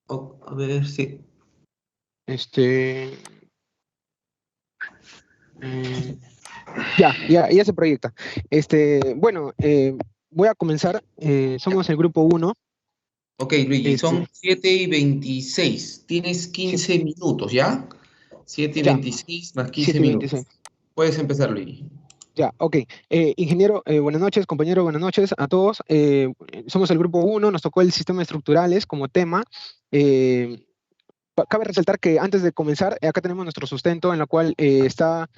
A ver, sí. Este, eh, ya se proyecta. Bueno, voy a comenzar. Somos el grupo uno. Ok, Luigi, son Este, 7:26. Tienes sí, 15 minutos, ¿ya? Siete y ya, 26 más 15 7 y 26. minutos. Puedes empezar, Luigi. Ya, ok. Ingeniero, buenas noches, compañero, buenas noches a todos. Somos el grupo uno. Nos tocó el sistema estructurales como tema. Eh, Cabe resaltar que antes de comenzar, acá tenemos nuestro sustento en la cual está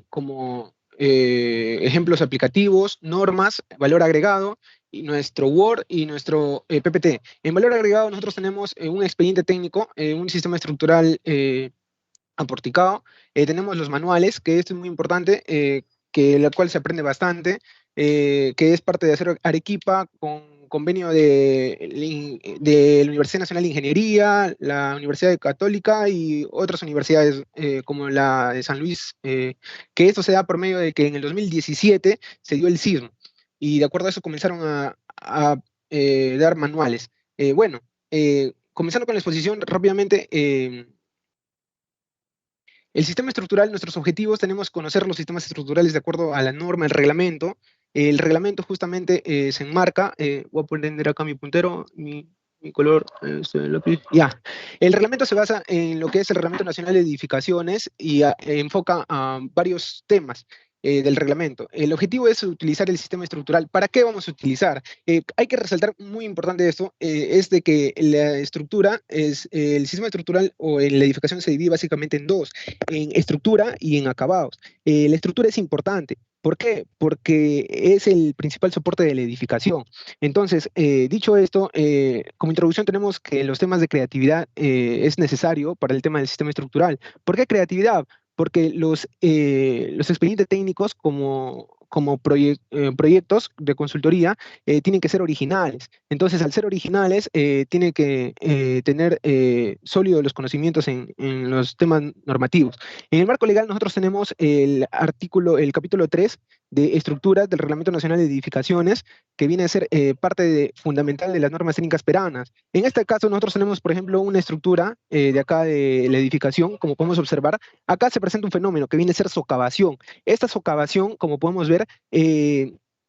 como ejemplos aplicativos, normas, valor agregado, y nuestro Word y nuestro PPT. En valor agregado nosotros tenemos un expediente técnico, un sistema estructural aporticado. Tenemos los manuales, que esto es muy importante, que la cual se aprende bastante, que es parte de hacer Arequipa con convenio de la Universidad Nacional de Ingeniería, la Universidad Católica y otras universidades como la de San Luis, que esto se da por medio de que en el 2017 se dio el sismo y de acuerdo a eso comenzaron a dar manuales. Bueno, comenzando con la exposición rápidamente. El sistema estructural, nuestros objetivos, tenemos que conocer los sistemas estructurales de acuerdo a la norma, el reglamento. El reglamento justamente se enmarca, voy a poner acá mi puntero, mi color, el lápiz. Ya. El reglamento se basa en lo que es el Reglamento Nacional de Edificaciones y enfoca a varios temas del reglamento. El objetivo es utilizar el sistema estructural. ¿Para qué vamos a utilizar? Hay que resaltar, muy importante esto, es de que la estructura es, el sistema estructural o en la edificación se divide básicamente en dos, en estructura y en acabados. La estructura es importante. ¿Por qué? Porque es el principal soporte de la edificación. Entonces, dicho esto, como introducción tenemos que los temas de creatividad es necesario para el tema del sistema estructural. ¿Por qué creatividad? Porque los expedientes técnicos como proyectos de consultoría tienen que ser originales. Entonces, al ser originales, tiene que tener sólidos los conocimientos en los temas normativos. En el marco legal nosotros tenemos el capítulo 3 de estructuras del Reglamento Nacional de Edificaciones, que viene a ser fundamental de las normas técnicas peruanas. En este caso nosotros tenemos, por ejemplo, una estructura de acá de la edificación, como podemos observar. Acá se presenta un fenómeno que viene a ser socavación. Esta socavación, como podemos ver,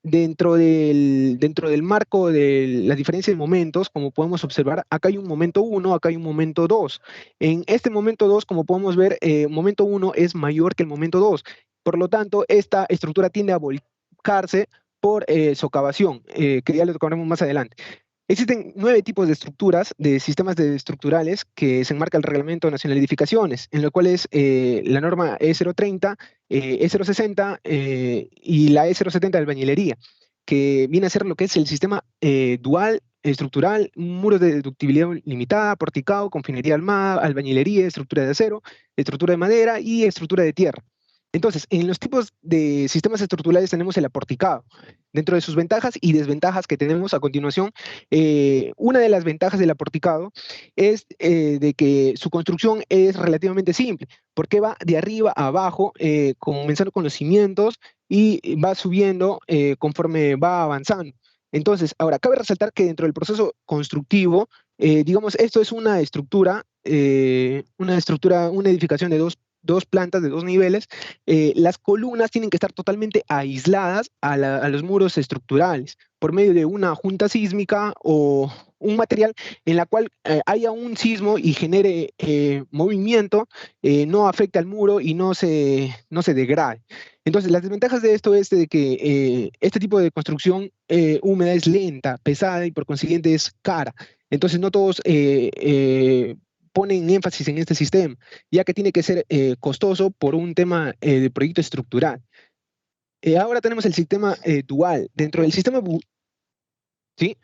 dentro del marco de la diferencia de momentos, como podemos observar, acá hay un momento uno, acá hay un momento 2. En este momento 2, como podemos ver, momento uno es mayor que el momento 2. Por lo tanto, esta estructura tiende a volcarse por socavación, que ya lo tocaremos más adelante. Existen 9 tipos de estructuras, de sistemas estructurales que se enmarca el Reglamento Nacional de Edificaciones, en lo cual es la norma E030, E060 y la E070 de albañilería, que viene a ser lo que es el sistema dual estructural, muros de deductibilidad limitada, porticado, confinería armada, albañilería, estructura de acero, estructura de madera y estructura de tierra. Entonces, en los tipos de sistemas estructurales tenemos el aporticado. Dentro de sus ventajas y desventajas que tenemos a continuación, una de las ventajas del aporticado es de que su construcción es relativamente simple, porque va de arriba a abajo, comenzando con los cimientos y va subiendo conforme va avanzando. Entonces, ahora, cabe resaltar que dentro del proceso constructivo, digamos, esto es una edificación de dos plantas de dos niveles. Las columnas tienen que estar totalmente aisladas a los muros estructurales por medio de una junta sísmica o un material en la cual haya un sismo y genere movimiento, no afecte al muro y no se degrade. Entonces, las desventajas de esto es de que este tipo de construcción húmeda es lenta, pesada y por consiguiente es cara. Entonces, no todos ponen énfasis en este sistema, ya que tiene que ser costoso por un tema de proyecto estructural. Ahora tenemos el sistema dual. ¿Sí?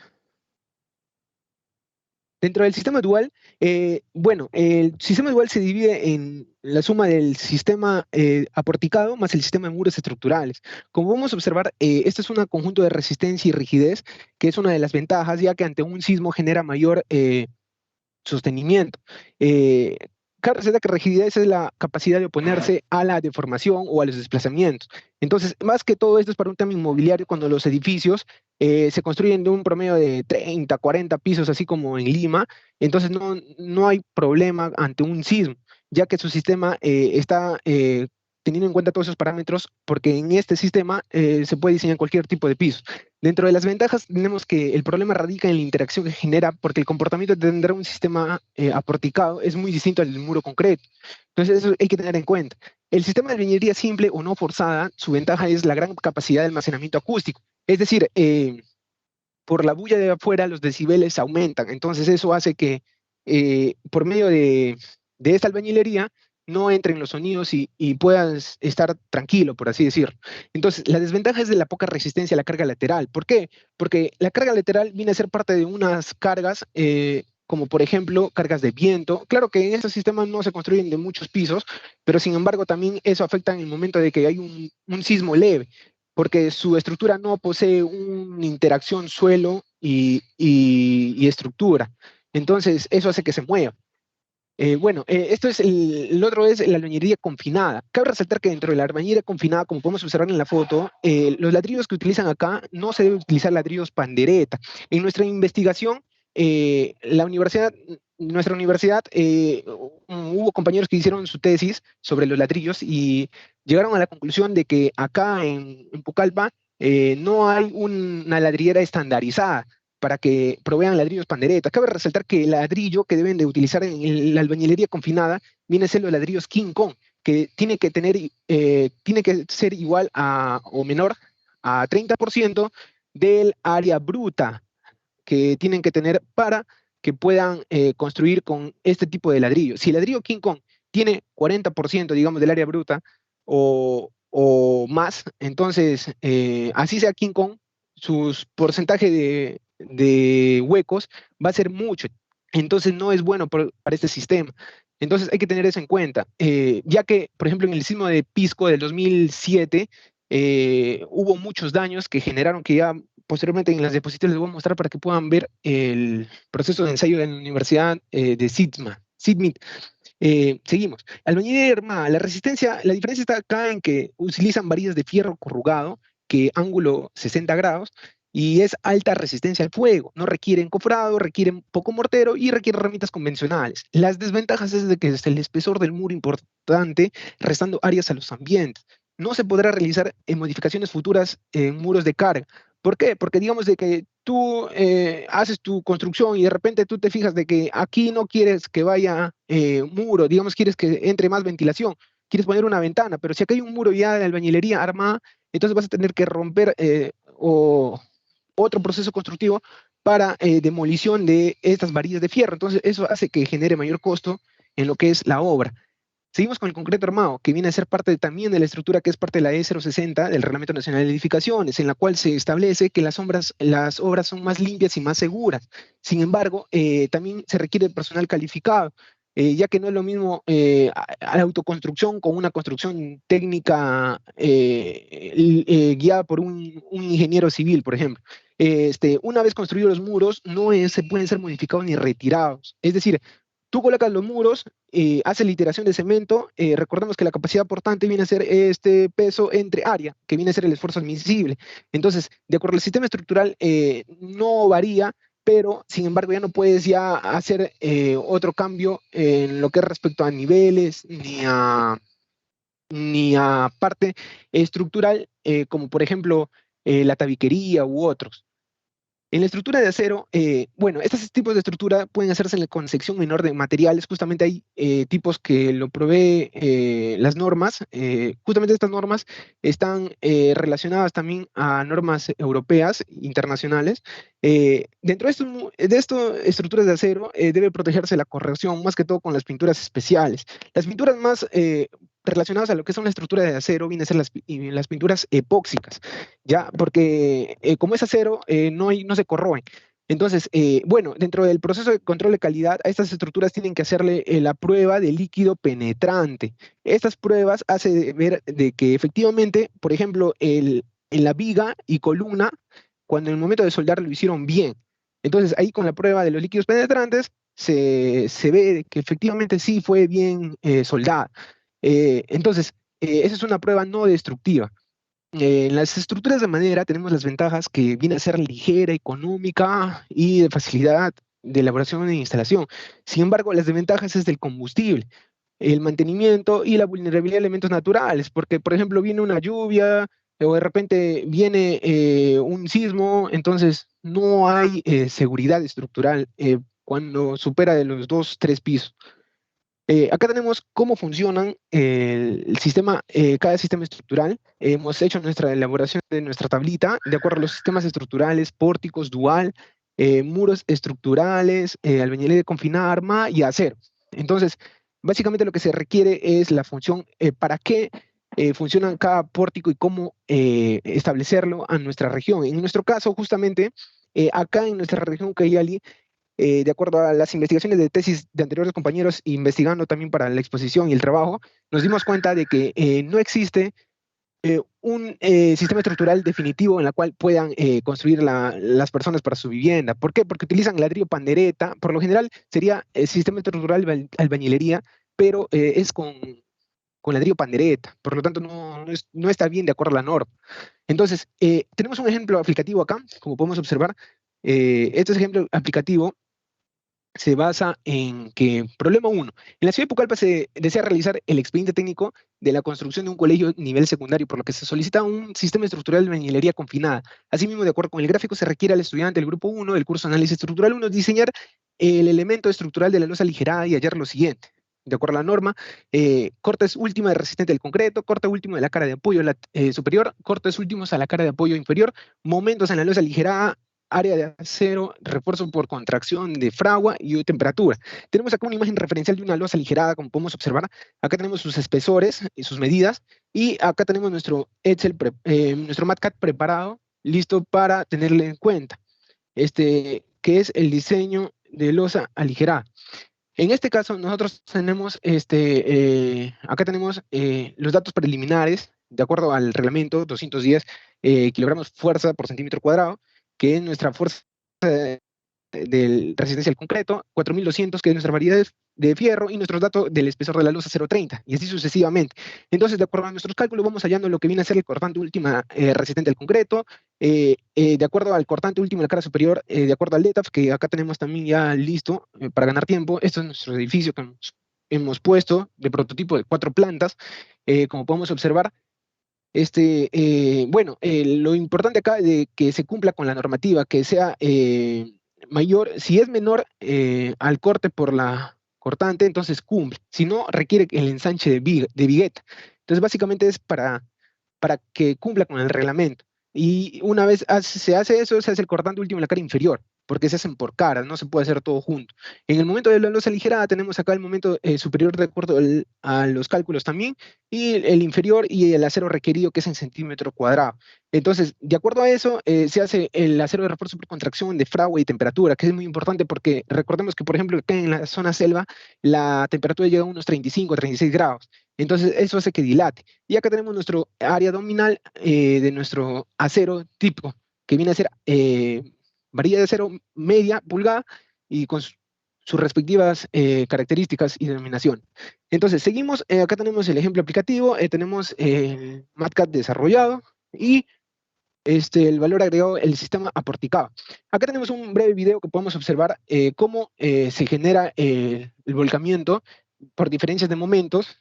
Dentro del sistema dual, bueno, el sistema dual se divide en la suma del sistema aporticado más el sistema de muros estructurales. Como vamos a observar, este es un conjunto de resistencia y rigidez, que es una de las ventajas, ya que ante un sismo genera mayor sostenimiento. Eh, Cabe resaltar que rigidez es la capacidad de oponerse a la deformación o a los desplazamientos. Entonces, más que todo esto es para un tema inmobiliario cuando los edificios se construyen de un promedio de 30, 40 pisos, así como en Lima. Entonces no hay problema ante un sismo, ya que su sistema está teniendo en cuenta todos esos parámetros, porque en este sistema se puede diseñar cualquier tipo de piso. Dentro de las ventajas tenemos que el problema radica en la interacción que genera, porque el comportamiento de tendrá un sistema aporticado es muy distinto al del muro concreto. Entonces eso hay que tener en cuenta. El sistema de albañilería simple o no forzada, su ventaja es la gran capacidad de almacenamiento acústico. Es decir, por la bulla de afuera los decibeles aumentan. Entonces eso hace que por medio de esta albañilería no entren los sonidos y puedas estar tranquilo, por así decirlo. Entonces, la desventaja es de la poca resistencia a la carga lateral. ¿Por qué? Porque la carga lateral viene a ser parte de unas cargas, como por ejemplo cargas de viento. Claro que en estos sistemas no se construyen de muchos pisos, pero sin embargo también eso afecta en el momento de que hay un sismo leve, porque su estructura no posee una interacción suelo y estructura. Entonces, eso hace que se mueva. Esto es el otro es la albañilería confinada. Cabe resaltar que dentro de la albañilería confinada, como podemos observar en la foto, los ladrillos que utilizan acá no se deben utilizar ladrillos pandereta. En nuestra investigación, nuestra universidad, hubo compañeros que hicieron su tesis sobre los ladrillos y llegaron a la conclusión de que acá en Pucallpa no hay una ladrillera estandarizada para que provean ladrillos pandereta. Cabe resaltar que el ladrillo que deben de utilizar en la albañilería confinada viene a ser los ladrillos King Kong, que tiene que ser igual a o menor a 30% del área bruta que tienen que tener para que puedan construir con este tipo de ladrillo. Si el ladrillo King Kong tiene 40%, digamos, del área bruta o más, entonces, así sea King Kong, sus porcentaje de huecos va a ser mucho. Entonces no es bueno para este sistema. Entonces hay que tener eso en cuenta, ya que, por ejemplo, en el sismo de Pisco del 2007 hubo muchos daños que generaron que ya posteriormente en las diapositivas les voy a mostrar para que puedan ver el proceso de ensayo de la Universidad de SIDMIT. Seguimos. Albañilería armada. La diferencia está acá en que utilizan varillas de fierro corrugado, que ángulo 60 grados, y es alta resistencia al fuego. No requieren cofrado, requieren poco mortero y requieren herramientas convencionales. Las desventajas es de que es el espesor del muro importante, restando áreas a los ambientes. No se podrá realizar modificaciones futuras en muros de carga. ¿Por qué? Porque digamos de que tú haces tu construcción y de repente tú te fijas de que aquí no quieres que vaya muro, digamos quieres que entre más ventilación, quieres poner una ventana, pero si aquí hay un muro ya de albañilería armada, entonces vas a tener que romper o otro proceso constructivo para demolición de estas varillas de fierro. Entonces eso hace que genere mayor costo en lo que es la obra. Seguimos con el concreto armado, que viene a ser parte también de la estructura que es parte de la E060 del Reglamento Nacional de Edificaciones, en la cual se establece que las obras son más limpias y más seguras. Sin embargo, también se requiere personal calificado, ya que no es lo mismo a la autoconstrucción con una construcción técnica guiada por un ingeniero civil, por ejemplo. Una vez construidos los muros, se pueden ser modificados ni retirados. Es decir, tú colocas los muros, haces la iteración de cemento, recordemos que la capacidad portante viene a ser este peso entre área, que viene a ser el esfuerzo admisible. Entonces, de acuerdo al sistema estructural, no varía, pero sin embargo ya no puedes ya hacer otro cambio en lo que es respecto a niveles, ni a parte estructural, como por ejemplo la tabiquería u otros. En la estructura de acero, estos tipos de estructura pueden hacerse con sección menor de materiales. Justamente hay tipos que lo provee las normas. Justamente estas normas están relacionadas también a normas europeas, internacionales. Dentro de estas estructuras de acero debe protegerse la corrosión, más que todo con las pinturas especiales. Las pinturas más relacionadas a lo que son la estructura de acero vienen a ser las pinturas epóxicas, ¿ya? Porque como es acero, no se corroen. Entonces, dentro del proceso de control de calidad, a estas estructuras tienen que hacerle la prueba de líquido penetrante. Estas pruebas hacen ver de que efectivamente, por ejemplo, en la viga y columna, cuando en el momento de soldar lo hicieron bien. Entonces, ahí con la prueba de los líquidos penetrantes, se ve que efectivamente sí fue bien soldada. Entonces, esa es una prueba no destructiva. En las estructuras de madera tenemos las ventajas que viene a ser ligera, económica y de facilidad de elaboración e instalación. Sin embargo, las desventajas es del combustible, el mantenimiento y la vulnerabilidad a elementos naturales, porque, por ejemplo, viene una lluvia o de repente viene un sismo, entonces no hay seguridad estructural cuando supera de los 2, 3 pisos. Acá tenemos cómo funcionan el sistema, cada sistema estructural. Hemos hecho nuestra elaboración de nuestra tablita de acuerdo a los sistemas estructurales, pórticos, dual, muros estructurales, albañilería de confinada, arma y acero. Entonces, básicamente lo que se requiere es la función, para qué funcionan cada pórtico y cómo establecerlo a nuestra región. En nuestro caso, justamente, acá en nuestra región Cayali, de acuerdo a las investigaciones de tesis de anteriores compañeros, investigando también para la exposición y el trabajo, nos dimos cuenta de que no existe un sistema estructural definitivo en la cual puedan construir las personas para su vivienda. ¿Por qué? Porque utilizan ladrillo pandereta. Por lo general sería el sistema estructural albañilería, pero es con ladrillo pandereta. Por lo tanto, no está bien de acuerdo a la norma. Entonces, tenemos un ejemplo aplicativo acá, como podemos observar. Este ejemplo aplicativo se basa en que, problema uno, en la ciudad de Pucallpa se desea realizar el expediente técnico de la construcción de un colegio nivel secundario, por lo que se solicita un sistema estructural de albañilería confinada. Asimismo, de acuerdo con el gráfico, se requiere al estudiante del grupo 1 del curso de análisis estructural 1 diseñar el elemento estructural de la losa aligerada y hallar lo siguiente. De acuerdo a la norma, cortes última de resistente del concreto, corte último de la cara de apoyo superior, cortes últimos a la cara de apoyo inferior, momentos en la losa aligerada, área de acero, refuerzo por contracción de fragua y temperatura. Tenemos acá una imagen referencial de una losa aligerada, como podemos observar. Acá tenemos sus espesores y sus medidas. Y acá tenemos nuestro Excel, nuestro MATCAD preparado, listo para tenerle en cuenta. Que es el diseño de losa aligerada. En este caso, nosotros tenemos, acá tenemos los datos preliminares, de acuerdo al reglamento 210 kilogramos fuerza por centímetro cuadrado, que es nuestra fuerza de resistencia al concreto, 4200, que es nuestra variedad de fierro, y nuestros datos del espesor de la losa 0,30, y así sucesivamente. Entonces, de acuerdo a nuestros cálculos, vamos hallando lo que viene a ser el cortante última resistente al concreto, de acuerdo al cortante último de la cara superior, de acuerdo al LETAF, que acá tenemos también ya listo para ganar tiempo. Esto es nuestro edificio que hemos puesto de prototipo de 4 plantas, como podemos observar. Bueno, lo importante acá es de que se cumpla con la normativa, que sea mayor, si es menor al corte por la cortante, entonces cumple. Si no, requiere el ensanche de vigueta. Entonces, básicamente es para que cumpla con el reglamento. Y una vez se hace eso, se hace el cortante último en la cara inferior, porque se hacen por caras, no se puede hacer todo junto. En el momento de la losa aligerada tenemos acá el momento superior de acuerdo a los cálculos también, y el inferior y el acero requerido, que es en centímetro cuadrado. Entonces, de acuerdo a eso, se hace el acero de refuerzo por contracción de fragua y temperatura, que es muy importante porque recordemos que, por ejemplo, acá en la zona selva, la temperatura llega a unos 35, 36 grados. Entonces, eso hace que dilate. Y acá tenemos nuestro área abdominal de nuestro acero típico, que viene a ser varilla de acero media pulgada y con sus respectivas características y denominación. Entonces, seguimos, acá tenemos el ejemplo aplicativo, tenemos el MATCAD desarrollado y el valor agregado, el sistema aporticado. Acá tenemos un breve video que podemos observar cómo se genera el volcamiento por diferencias de momentos.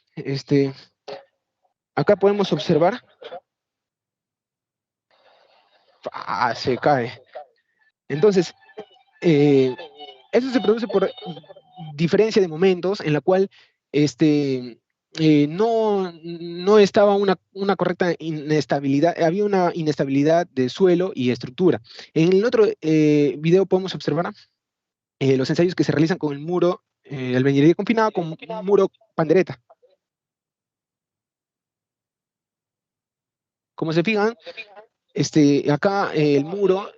Acá podemos observar, se cae. Entonces, eso se produce por diferencia de momentos en la cual no estaba una correcta inestabilidad, había una inestabilidad de suelo y estructura. En el otro video podemos observar los ensayos que se realizan con el muro de albañilería confinada con un muro pandereta. Como se fijan, acá el muro,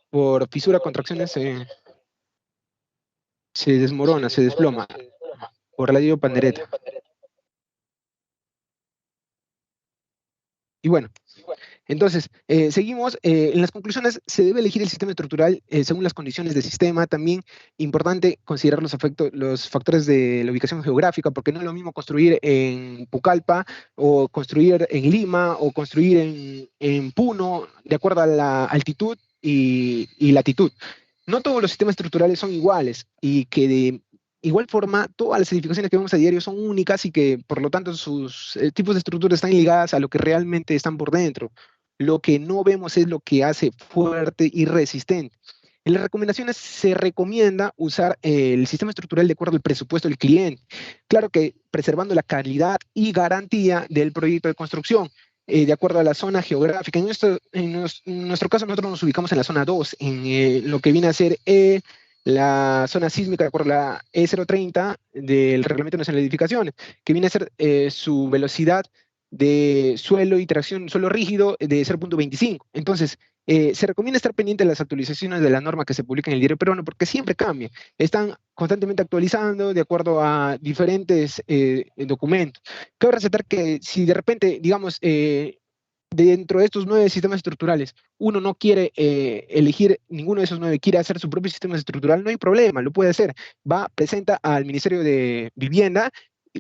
por fisura, contracciones, se desmorona, se desploma por ladrillo pandereta. Y bueno, Entonces, seguimos. En las conclusiones, se debe elegir el sistema estructural según las condiciones del sistema. También importante considerar los factores de la ubicación geográfica, porque no es lo mismo construir en Pucallpa o construir en Lima o construir en Puno, de acuerdo a la altitud y latitud. No todos los sistemas estructurales son iguales y que de igual forma todas las edificaciones que vemos a diario son únicas y que por lo tanto sus tipos de estructuras están ligadas a lo que realmente están por dentro. Lo que no vemos es lo que hace fuerte y resistente. En las recomendaciones se recomienda usar el sistema estructural de acuerdo al presupuesto del cliente. Claro que preservando la calidad y garantía del proyecto de construcción, de acuerdo a la zona geográfica. En nuestro caso, nosotros nos ubicamos en la zona 2, en lo que viene a ser la zona sísmica, de acuerdo a la E030 del Reglamento Nacional de Edificaciones, que viene a ser su velocidad de suelo y tracción suelo rígido de 0,25. Entonces, se recomienda estar pendiente de las actualizaciones de la norma que se publica en el diario peruano porque siempre cambian. Están constantemente actualizando de acuerdo a diferentes documentos. Cabe resaltar que si de repente, digamos, dentro de estos 9 sistemas estructurales, uno no quiere elegir ninguno de esos 9, quiere hacer su propio sistema estructural, no hay problema, lo puede hacer. Va, presenta al Ministerio de Vivienda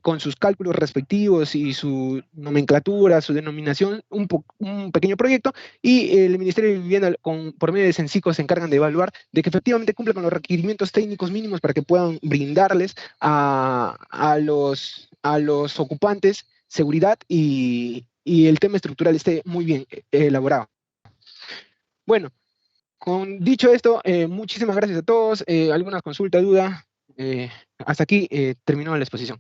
con sus cálculos respectivos y su nomenclatura, su denominación, un pequeño proyecto, y el Ministerio de Vivienda, por medio de Cencico, se encargan de evaluar de que efectivamente cumple con los requerimientos técnicos mínimos para que puedan brindarles a los ocupantes seguridad y el tema estructural esté muy bien elaborado. Bueno, con dicho esto, muchísimas gracias a todos. ¿Alguna consulta, duda? Hasta aquí terminó la exposición.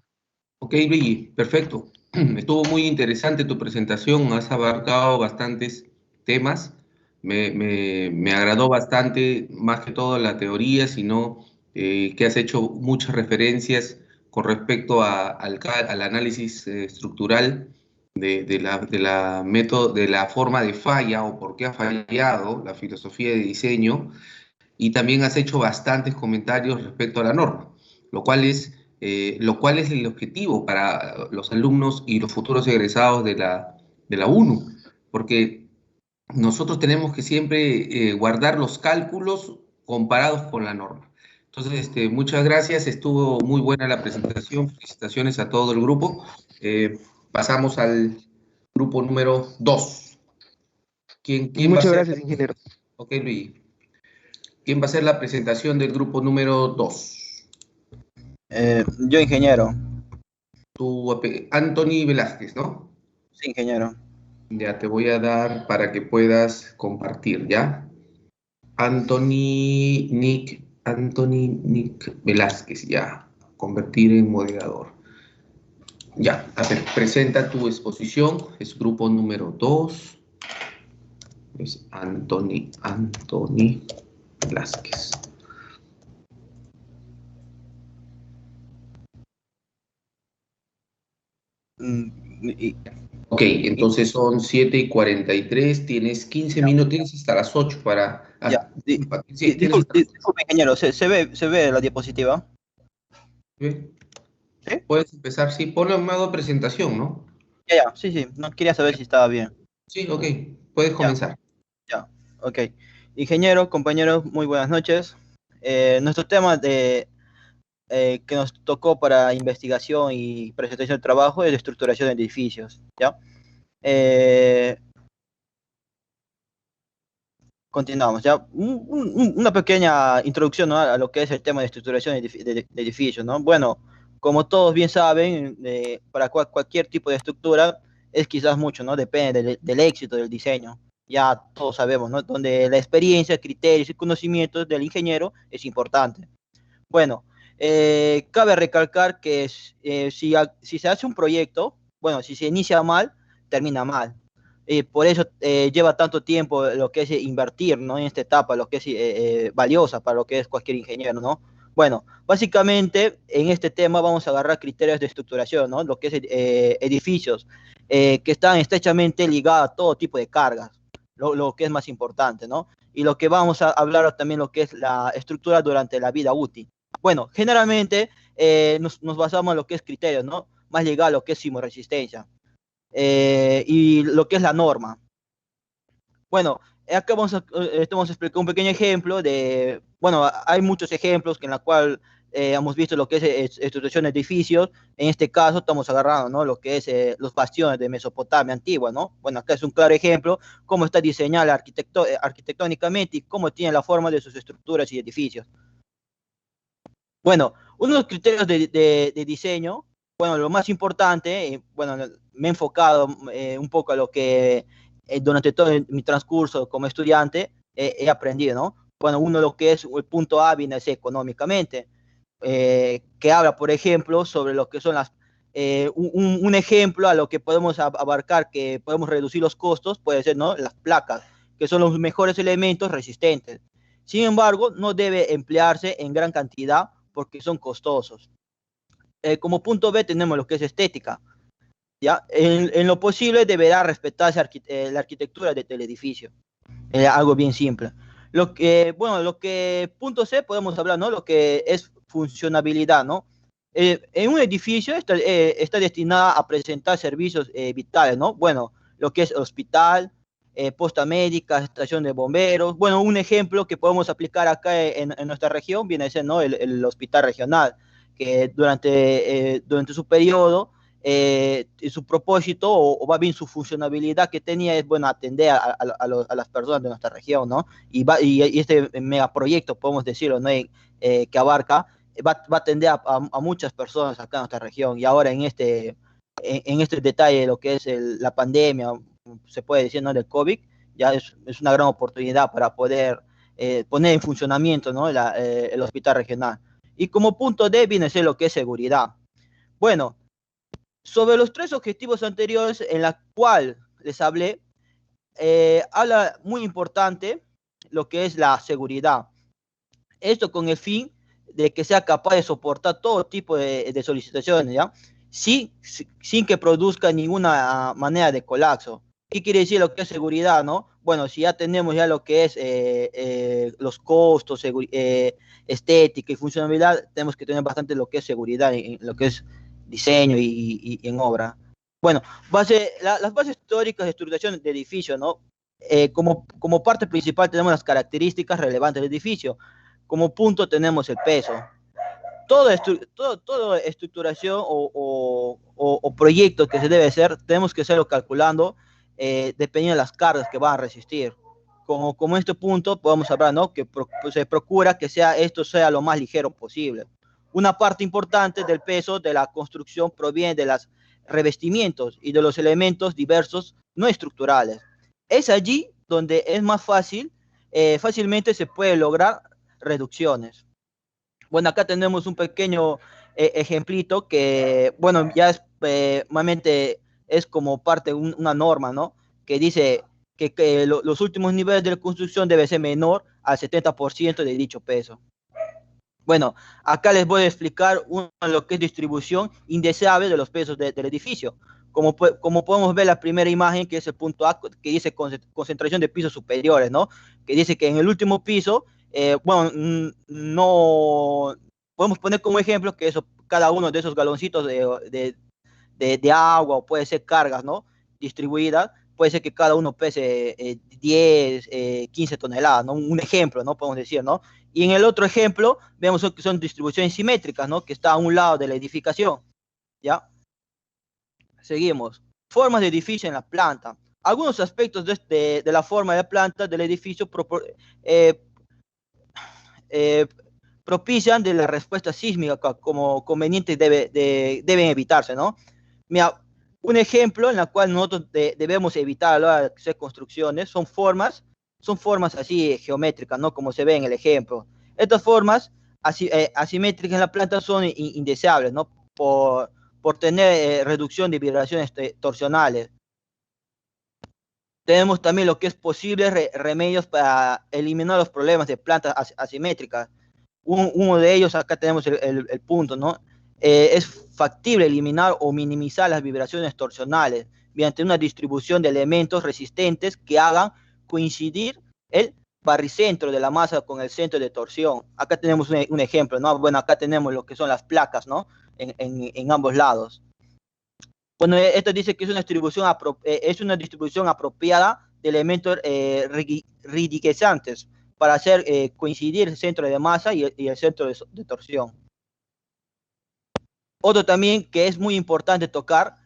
Ok, Luigi, perfecto. Estuvo muy interesante tu presentación, has abarcado bastantes temas. Me agradó bastante, más que todo la teoría, sino que has hecho muchas referencias con respecto al análisis estructural de la método, de la forma de falla o por qué ha fallado la filosofía de diseño, y también has hecho bastantes comentarios respecto a la norma, lo cual es el objetivo para los alumnos y los futuros egresados de la UNU, porque nosotros tenemos que siempre guardar los cálculos comparados con la norma. Entonces, muchas gracias, estuvo muy buena la presentación, felicitaciones a todo el grupo. Pasamos al grupo número 2. ¿Quién va a Muchas ser? gracias, ingeniero. Ok, Luis. ¿Quién va a hacer la presentación del grupo número 2? Yo, ingeniero. Anthony Velázquez, ¿no? Sí, ingeniero. Ya te voy a dar para que puedas compartir, ¿ya? Anthony Nick Velázquez, ya. Convertir en moderador. Ya, a ver, presenta tu exposición. Es grupo número 2. Es Anthony Velázquez. Ok, entonces son 7:43, tienes 15 minutos, tienes hasta las 8 para... Sí, disculpe, ingeniero, ¿se ve la diapositiva? ¿Sí? ¿Sí? Puedes empezar, sí, ponle en modo presentación, ¿no? Ya, sí, no quería saber si estaba bien. Sí, ok, puedes comenzar. Ya, ok. Ingeniero, compañeros, muy buenas noches. Nuestro tema que nos tocó para investigación y presentación de trabajo es de estructuración de edificios, ¿ya? Continuamos, ya. Una pequeña introducción, ¿no?, a lo que es el tema de estructuración de edificios, ¿no? Bueno, como todos bien saben, para cualquier tipo de estructura es quizás mucho, ¿no? Depende del éxito del diseño. Ya todos sabemos, ¿no?, donde la experiencia, criterios y conocimientos del ingeniero es importante. Bueno, cabe recalcar que si se hace un proyecto, bueno, si se inicia mal, termina mal. Por eso lleva tanto tiempo lo que es invertir, ¿no?, en esta etapa, lo que es valiosa para lo que es cualquier ingeniero, ¿no? Bueno, básicamente en este tema vamos a agarrar criterios de estructuración, ¿no?, lo que es edificios que están estrechamente ligados a todo tipo de cargas, lo que es más importante, ¿no? Y lo que vamos a hablar también lo que es la estructura durante la vida útil. Bueno, generalmente nos basamos en lo que es criterios, ¿no?, más ligado a lo que es sismoresistencia. Y lo que es la norma. Bueno, acá vamos a explicar un pequeño ejemplo de, bueno, hay muchos ejemplos en la cual hemos visto lo que es estructuración de edificios. En este caso estamos agarrando, ¿no?, lo que es los bastiones de Mesopotamia antigua, ¿no? Bueno, acá es un claro ejemplo cómo está diseñada arquitectónicamente y cómo tiene la forma de sus estructuras y edificios. Bueno, uno de los criterios de diseño, bueno, lo más importante, bueno, me he enfocado un poco a lo que durante todo mi transcurso como estudiante he aprendido, ¿no? Bueno, uno de lo que es el punto A viene a ser económicamente, que habla, por ejemplo, sobre lo que son un ejemplo a lo que podemos abarcar, que podemos reducir los costos, puede ser, ¿no?, las placas, que son los mejores elementos resistentes. Sin embargo, no debe emplearse en gran cantidad porque son costosos. Como punto B tenemos lo que es estética. ¿Ya? En lo posible deberá respetarse la arquitectura del edificio. Algo bien simple. Punto C podemos hablar, ¿no?, lo que es funcionabilidad, ¿no? En un edificio está destinada a presentar servicios vitales, ¿no? Bueno, lo que es hospital, posta médica, estación de bomberos. Bueno, un ejemplo que podemos aplicar acá en nuestra región viene a ser, ¿no?, el hospital regional, que durante su periodo, su propósito o va bien su funcionabilidad que tenía es, bueno, atender a las personas de nuestra región, ¿no? Y este megaproyecto, podemos decirlo, ¿no?, que abarca, va a atender a muchas personas acá en nuestra región. Y ahora en este detalle de lo que es la pandemia, se puede decir, ¿no?, del COVID, ya es una gran oportunidad para poder poner en funcionamiento, ¿no?, el hospital regional. Y como punto D viene a ser lo que es seguridad. Bueno, sobre los tres objetivos anteriores en la cual les hablé, habla muy importante lo que es la seguridad. Esto con el fin de que sea capaz de soportar todo tipo de solicitaciones, ¿ya? Sin que produzca ninguna manera de colapso. ¿Qué quiere decir lo que es seguridad, no? Bueno, si ya tenemos ya lo que es los costos, estética y funcionalidad, tenemos que tener bastante lo que es seguridad en lo que es diseño y en obra. Bueno, las bases teóricas de estructuración de edificio, ¿no? Como parte principal tenemos las características relevantes del edificio. Como punto tenemos el peso. Toda estructuración o proyecto que se debe hacer, tenemos que hacerlo calculando dependiendo de las cargas que van a resistir. Como este punto podemos hablar, ¿no?, que se procura que esto sea lo más ligero posible. Una parte importante del peso de la construcción proviene de los revestimientos y de los elementos diversos no estructurales. Es allí donde es más fácilmente se puede lograr reducciones. Bueno, acá tenemos un pequeño ejemplito que, bueno, ya normalmente es como parte de una norma, ¿no?, que dice que los últimos niveles de la construcción debe ser menor al 70% de dicho peso. Bueno, acá les voy a explicar lo que es distribución indeseable de los pesos del edificio. Como podemos ver la primera imagen, que es el punto A, que dice concentración de pisos superiores, ¿no?, que dice que en el último piso, bueno, no podemos poner como ejemplo que cada uno de esos galoncitos de agua, o puede ser cargas, ¿no?, distribuidas, puede ser que cada uno pese 10, 15 toneladas, ¿no? Un ejemplo, ¿no?, podemos decir, ¿no? Y en el otro ejemplo, vemos que son distribuciones simétricas, ¿no?, que está a un lado de la edificación, ¿ya? Seguimos. Formas de edificio en la planta. Algunos aspectos de la forma de la planta del edificio propician de la respuesta sísmica como conveniente deben evitarse, ¿no? Mira, un ejemplo en la cual nosotros debemos evitar a la hora de hacer construcciones son formas así geométricas, ¿no?, como se ve en el ejemplo. Estas formas asimétricas en la planta son indeseables, ¿no?, por tener reducción de vibraciones torsionales. Tenemos también lo que es posibles remedios para eliminar los problemas de plantas asimétricas. Uno de ellos, acá tenemos el punto, ¿no? Es factible eliminar o minimizar las vibraciones torsionales mediante una distribución de elementos resistentes que hagan coincidir el baricentro de la masa con el centro de torsión. Acá tenemos un ejemplo, ¿no? Bueno, acá tenemos lo que son las placas, ¿no?, en ambos lados. Bueno, esto dice que es una distribución apropiada elementos ridicurizantes para hacer coincidir el centro de masa y el centro de torsión. Otro también que es muy importante tocar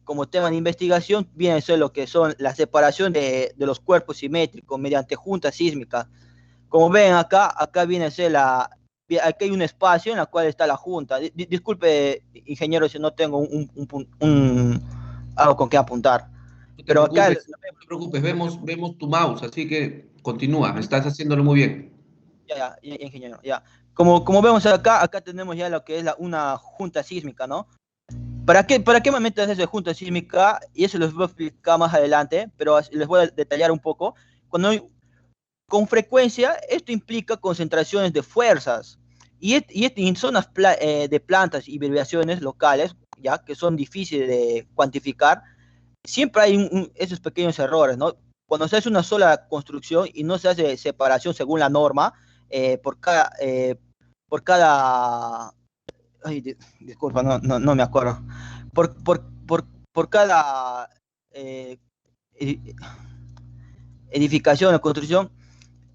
como tema de investigación viene a ser lo que son la separación de los cuerpos simétricos mediante juntas sísmicas. Como ven acá viene a ser aquí hay un espacio en el cual está la junta. Disculpe, ingeniero, si no tengo algo con que apuntar. Pero acá no te preocupes, vemos tu mouse, así que continúa, estás haciéndolo muy bien. Ya, ingeniero, ya. Como vemos acá tenemos ya lo que es una junta sísmica, ¿no? ¿Para qué momento es eso junta sísmica? Y eso les voy a explicar más adelante, pero les voy a detallar un poco. Con frecuencia, esto implica concentraciones de fuerzas. Y en zonas de plantas y vibraciones locales, ya que son difíciles de cuantificar, siempre hay esos pequeños errores, ¿no? Cuando se hace una sola construcción y no se hace separación según la norma, por cada ay, disculpa, no me acuerdo. Por cada edificación o construcción,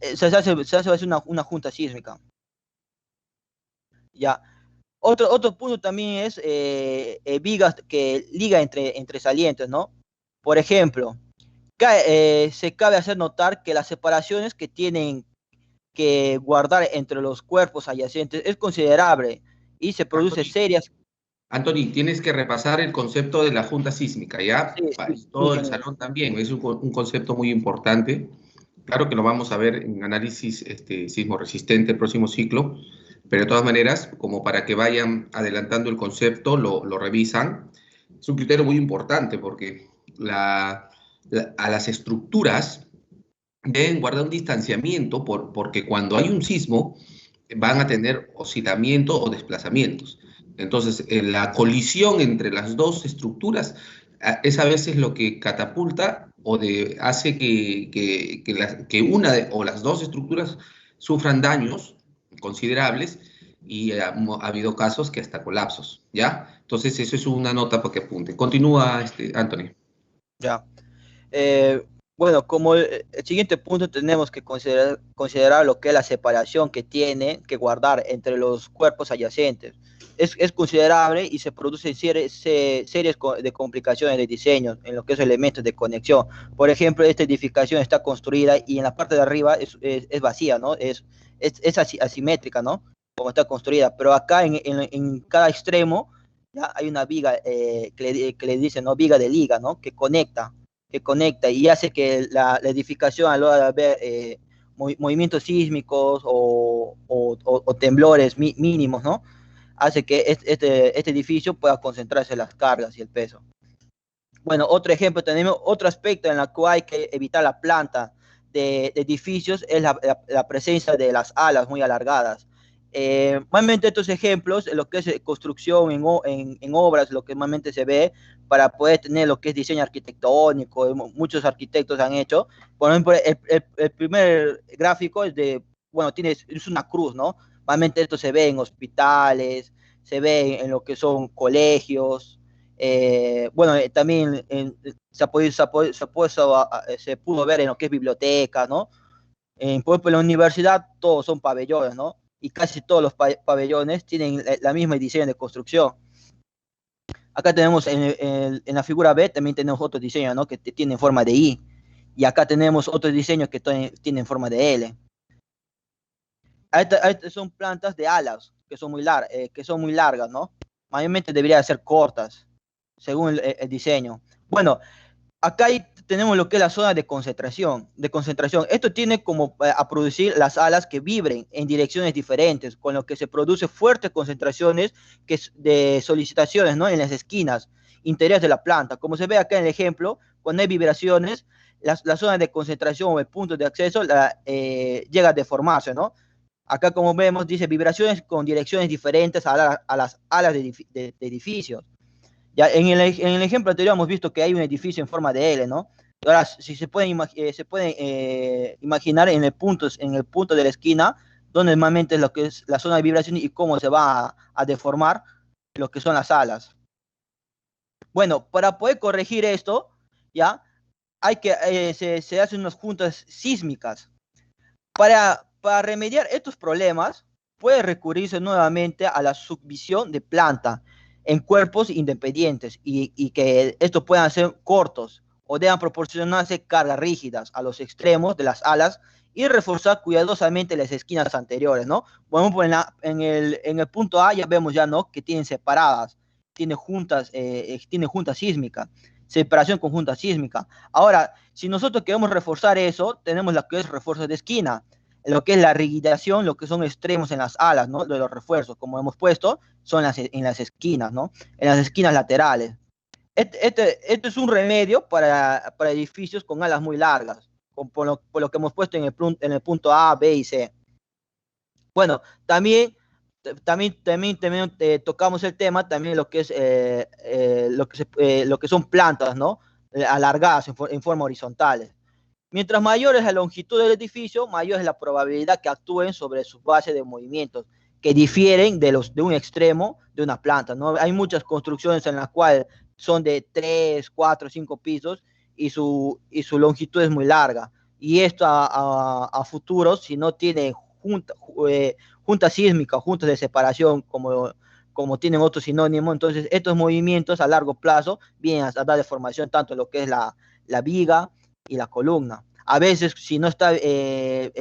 se hace una junta sísmica. Ya. Otro punto también es vigas que liga entre salientes, ¿no? Por ejemplo, se cabe hacer notar que las separaciones que tienen que guardar entre los cuerpos adyacentes es considerable y se produce serias... Anthony, tienes que repasar el concepto de la junta sísmica, ¿ya? Sí, todo el salón también, es un concepto muy importante. Claro que lo vamos a ver en análisis sismo resistente el próximo ciclo, pero de todas maneras, como para que vayan adelantando el concepto, lo revisan. Es un criterio muy importante porque a las estructuras deben guardar un distanciamiento porque cuando hay un sismo van a tener oscilamiento o desplazamientos. Entonces, la colisión entre las dos estructuras es a veces lo que catapulta hace que una o las dos estructuras sufran daños considerables y ha habido casos que hasta colapsos, ¿ya? Entonces, eso es una nota para que apunte. Continúa, Anthony. Ya. Bueno, como el siguiente punto tenemos que considerar lo que es la separación que tiene que guardar entre los cuerpos adyacentes. Es considerable y se producen series de complicaciones de diseño en lo que es elementos de conexión. Por ejemplo, esta edificación está construida y en la parte de arriba es vacía, ¿no? Es asimétrica, ¿no? Como está construida, pero acá en cada extremo ya hay una viga que le dicen, ¿no? Viga de liga, ¿no? Que conecta y hace que la edificación a la hora de ver movimientos sísmicos o temblores mínimos, ¿no? Hace que este edificio pueda concentrarse las cargas y el peso. Bueno, otro ejemplo, tenemos otro aspecto en el cual hay que evitar la planta de edificios, es la presencia de las alas muy alargadas. Normalmente estos ejemplos, lo que es construcción en obras, lo que normalmente se ve para poder tener lo que es diseño arquitectónico, muchos arquitectos han hecho. Por ejemplo, el primer gráfico es una cruz, ¿no? Normalmente esto se ve en hospitales, se ve en lo que son colegios, también se pudo ver en lo que es biblioteca, ¿no? Por ejemplo, en la universidad todos son pabellones, ¿no? Y casi todos los pabellones tienen la misma diseño de construcción. Acá tenemos en la figura B, también tenemos otro diseño, ¿no? Que tiene forma de I. Y acá tenemos otros diseños que tienen forma de L. Estas son plantas de alas que son muy largas, ¿no? Mayormente deberían ser cortas, según el diseño. Bueno, acá tenemos lo que es la zona de concentración. Esto tiene como a producir las alas que vibren en direcciones diferentes, con lo que se produce fuertes concentraciones de solicitaciones, ¿no? En las esquinas interiores de la planta. Como se ve acá en el ejemplo, cuando hay vibraciones, la zona de concentración o el punto de acceso llega a deformarse, ¿no? Acá, como vemos, dice vibraciones con direcciones diferentes a las alas de edificios. Ya, en el ejemplo anterior hemos visto que hay un edificio en forma de L, ¿no? Ahora, si se pueden imaginar en el punto de la esquina, donde normalmente es lo que es la zona de vibración y cómo se va a deformar lo que son las alas. Bueno, para poder corregir esto, ya, se hacen unas juntas sísmicas. Para remediar estos problemas, puede recurrirse nuevamente a la subvisión de planta en cuerpos independientes y que estos puedan ser cortos o deban proporcionarse cargas rígidas a los extremos de las alas y reforzar cuidadosamente las esquinas anteriores, ¿no? Bueno, pues en el punto A ya vemos ya, ¿no? Que tienen separadas, tiene junta sísmica, separación con junta sísmica. Ahora, si nosotros queremos reforzar eso, tenemos lo que es refuerzo de esquina, lo que es la rigidación, lo que son extremos en las alas, ¿no? De los refuerzos, como hemos puesto, son en las esquinas, ¿no? En las esquinas laterales. Este es un remedio para edificios con alas muy largas, por lo que hemos puesto en el punto A, B y C. Bueno, también tocamos el tema, también lo que es lo que son plantas, ¿no? Alargadas en forma horizontal. Mientras mayor es la longitud del edificio, mayor es la probabilidad que actúen sobre su base de movimientos, que difieren de un extremo de una planta, ¿no? Hay muchas construcciones en las cuales son de 3, 4, 5 pisos y su longitud es muy larga. Y esto a futuro, si no tiene junta sísmica, juntas de separación, como tienen otros sinónimos, entonces estos movimientos a largo plazo vienen a dar deformación tanto en lo que es la viga y la columna. A veces, si no está,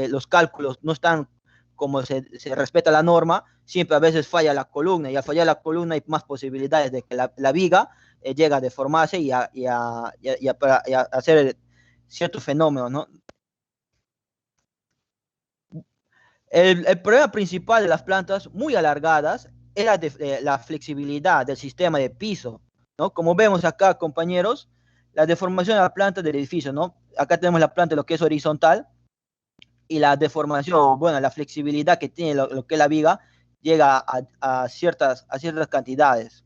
los cálculos no están como se respeta la norma, siempre a veces falla la columna, y al fallar la columna hay más posibilidades de que la viga llegue a deformarse y a hacer ciertos fenómenos, ¿no? El problema principal de las plantas muy alargadas es la flexibilidad del sistema de piso, ¿no? Como vemos acá, compañeros, la deformación de la planta del edificio, ¿no? Acá tenemos la planta, lo que es horizontal, y la deformación, bueno, la flexibilidad que tiene lo que es la viga, llega a ciertas cantidades.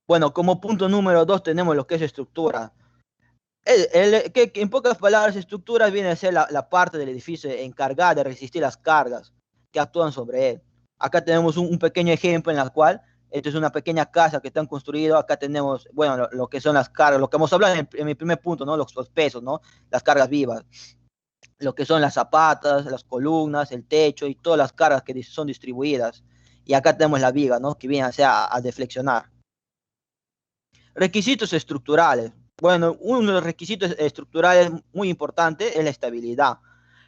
Bueno, como punto número 2 tenemos lo que es estructura. Que en pocas palabras, estructura viene a ser la parte del edificio encargada de resistir las cargas que actúan sobre él. Acá tenemos un pequeño ejemplo en el cual esto es una pequeña casa que están construidos. Acá tenemos, bueno, lo que son las cargas, lo que hemos hablado en mi primer punto, ¿no? Los pesos, ¿no? Las cargas vivas, lo que son las zapatas, las columnas, el techo y todas las cargas que son distribuidas. Y acá tenemos la viga, ¿no? Que viene a deflexionar. Requisitos estructurales. Bueno, uno de los requisitos estructurales muy importante es la estabilidad.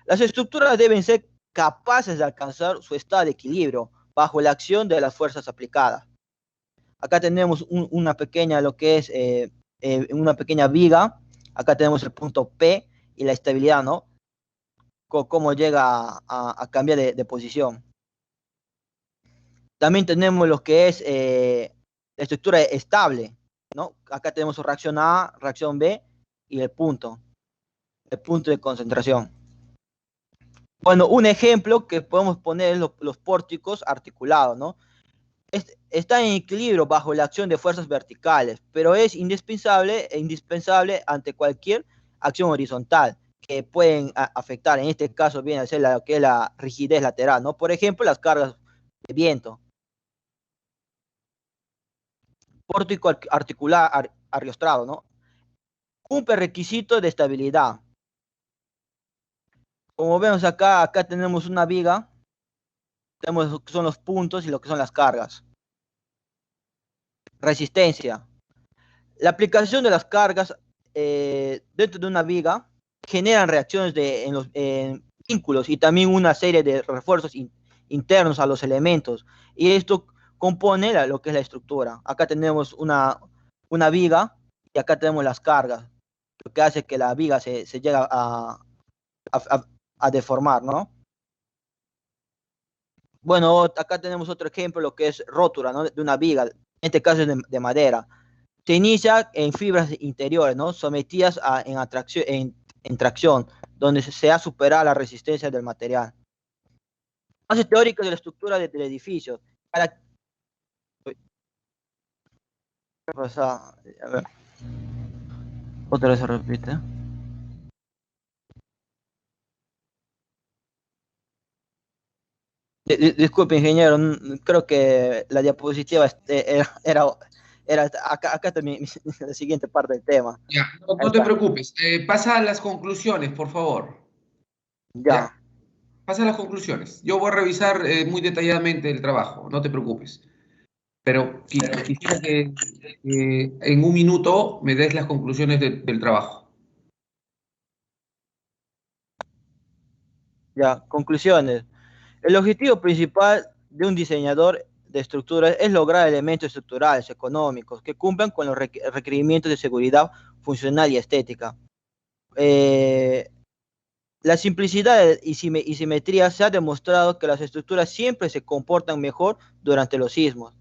Las estructuras deben ser capaces de alcanzar su estado de equilibrio bajo la acción de las fuerzas aplicadas. Acá tenemos una pequeña, lo que es una pequeña viga. Acá tenemos el punto P y la estabilidad, ¿no? Cómo llega a cambiar de posición. También tenemos lo que es la estructura estable, ¿no? Acá tenemos reacción A, reacción B y el punto de concentración. Bueno, un ejemplo que podemos poner es los pórticos articulados, ¿no? Está en equilibrio bajo la acción de fuerzas verticales, pero es indispensable ante cualquier acción horizontal que pueden afectar. En este caso viene a ser lo que es la rigidez lateral, ¿no? Por ejemplo, las cargas de viento. Pórtico articular ariostrado, ¿no? Cumple requisitos de estabilidad. Como vemos acá tenemos una viga, tenemos lo que son los puntos y lo que son las cargas. Resistencia. La aplicación de las cargas dentro de una viga generan reacciones en vínculos y también una serie de refuerzos internos a los elementos. Y esto compone lo que es la estructura. Acá tenemos una viga y acá tenemos las cargas, lo que hace que la viga se llega a deformar, ¿no? Bueno, acá tenemos otro ejemplo, lo que es rótura, ¿no? De una viga, en este caso es de madera. Se inicia en fibras interiores, ¿no? Sometidas en tracción, donde se ha superado la resistencia del material. Base teórica de la estructura del edificio. A ver. Otra vez se repite. Disculpe, ingeniero, creo que la diapositiva era Era acá también la siguiente parte del tema. Ya, no, Ahí no te está. preocupes. Pasa a las conclusiones, por favor. Ya. ¿Ya? Pasa a las conclusiones. Yo voy a revisar muy detalladamente el trabajo, no te preocupes. Pero quisiera que en un minuto me des las conclusiones del trabajo. Ya, conclusiones. El objetivo principal de un diseñador de estructuras es lograr elementos estructurales económicos que cumplan con los requerimientos de seguridad funcional y estética. La simplicidad y simetría se ha demostrado que las estructuras siempre se comportan mejor durante los sismos.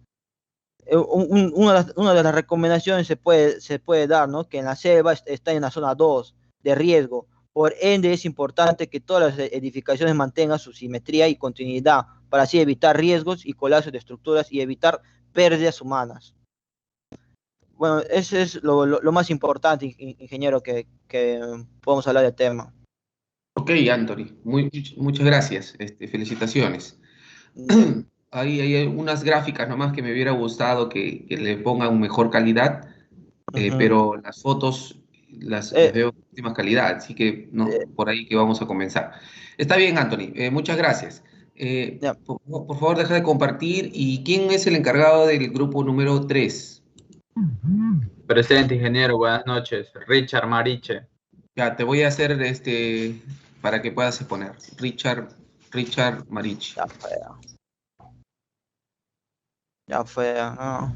Una de las recomendaciones se puede dar, ¿no? Que en la selva está en la zona 2 de riesgo. Por ende, es importante que todas las edificaciones mantengan su simetría y continuidad para así evitar riesgos y colapsos de estructuras y evitar pérdidas humanas. Bueno, ese es lo más importante, ingeniero, que podemos hablar del tema. Ok, Anthony, muchas gracias. Felicitaciones. Hay unas gráficas nomás que me hubiera gustado que le pongan mejor calidad, pero las fotos las veo de última calidad, así que no, por ahí que vamos a comenzar. Está bien, Anthony, muchas gracias. Ya. Por favor, deja de compartir. ¿Y quién es el encargado del grupo número 3? Presente, ingeniero, buenas noches. Richard Mariche. Ya, te voy a hacer para que puedas exponer. Richard Marich. Ya fue. Ya fue. No.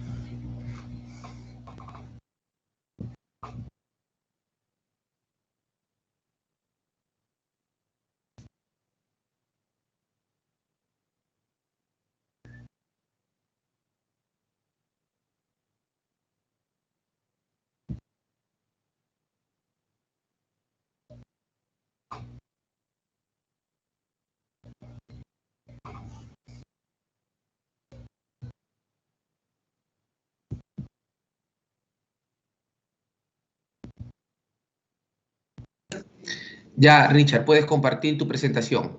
Ya, Richard, puedes compartir tu presentación.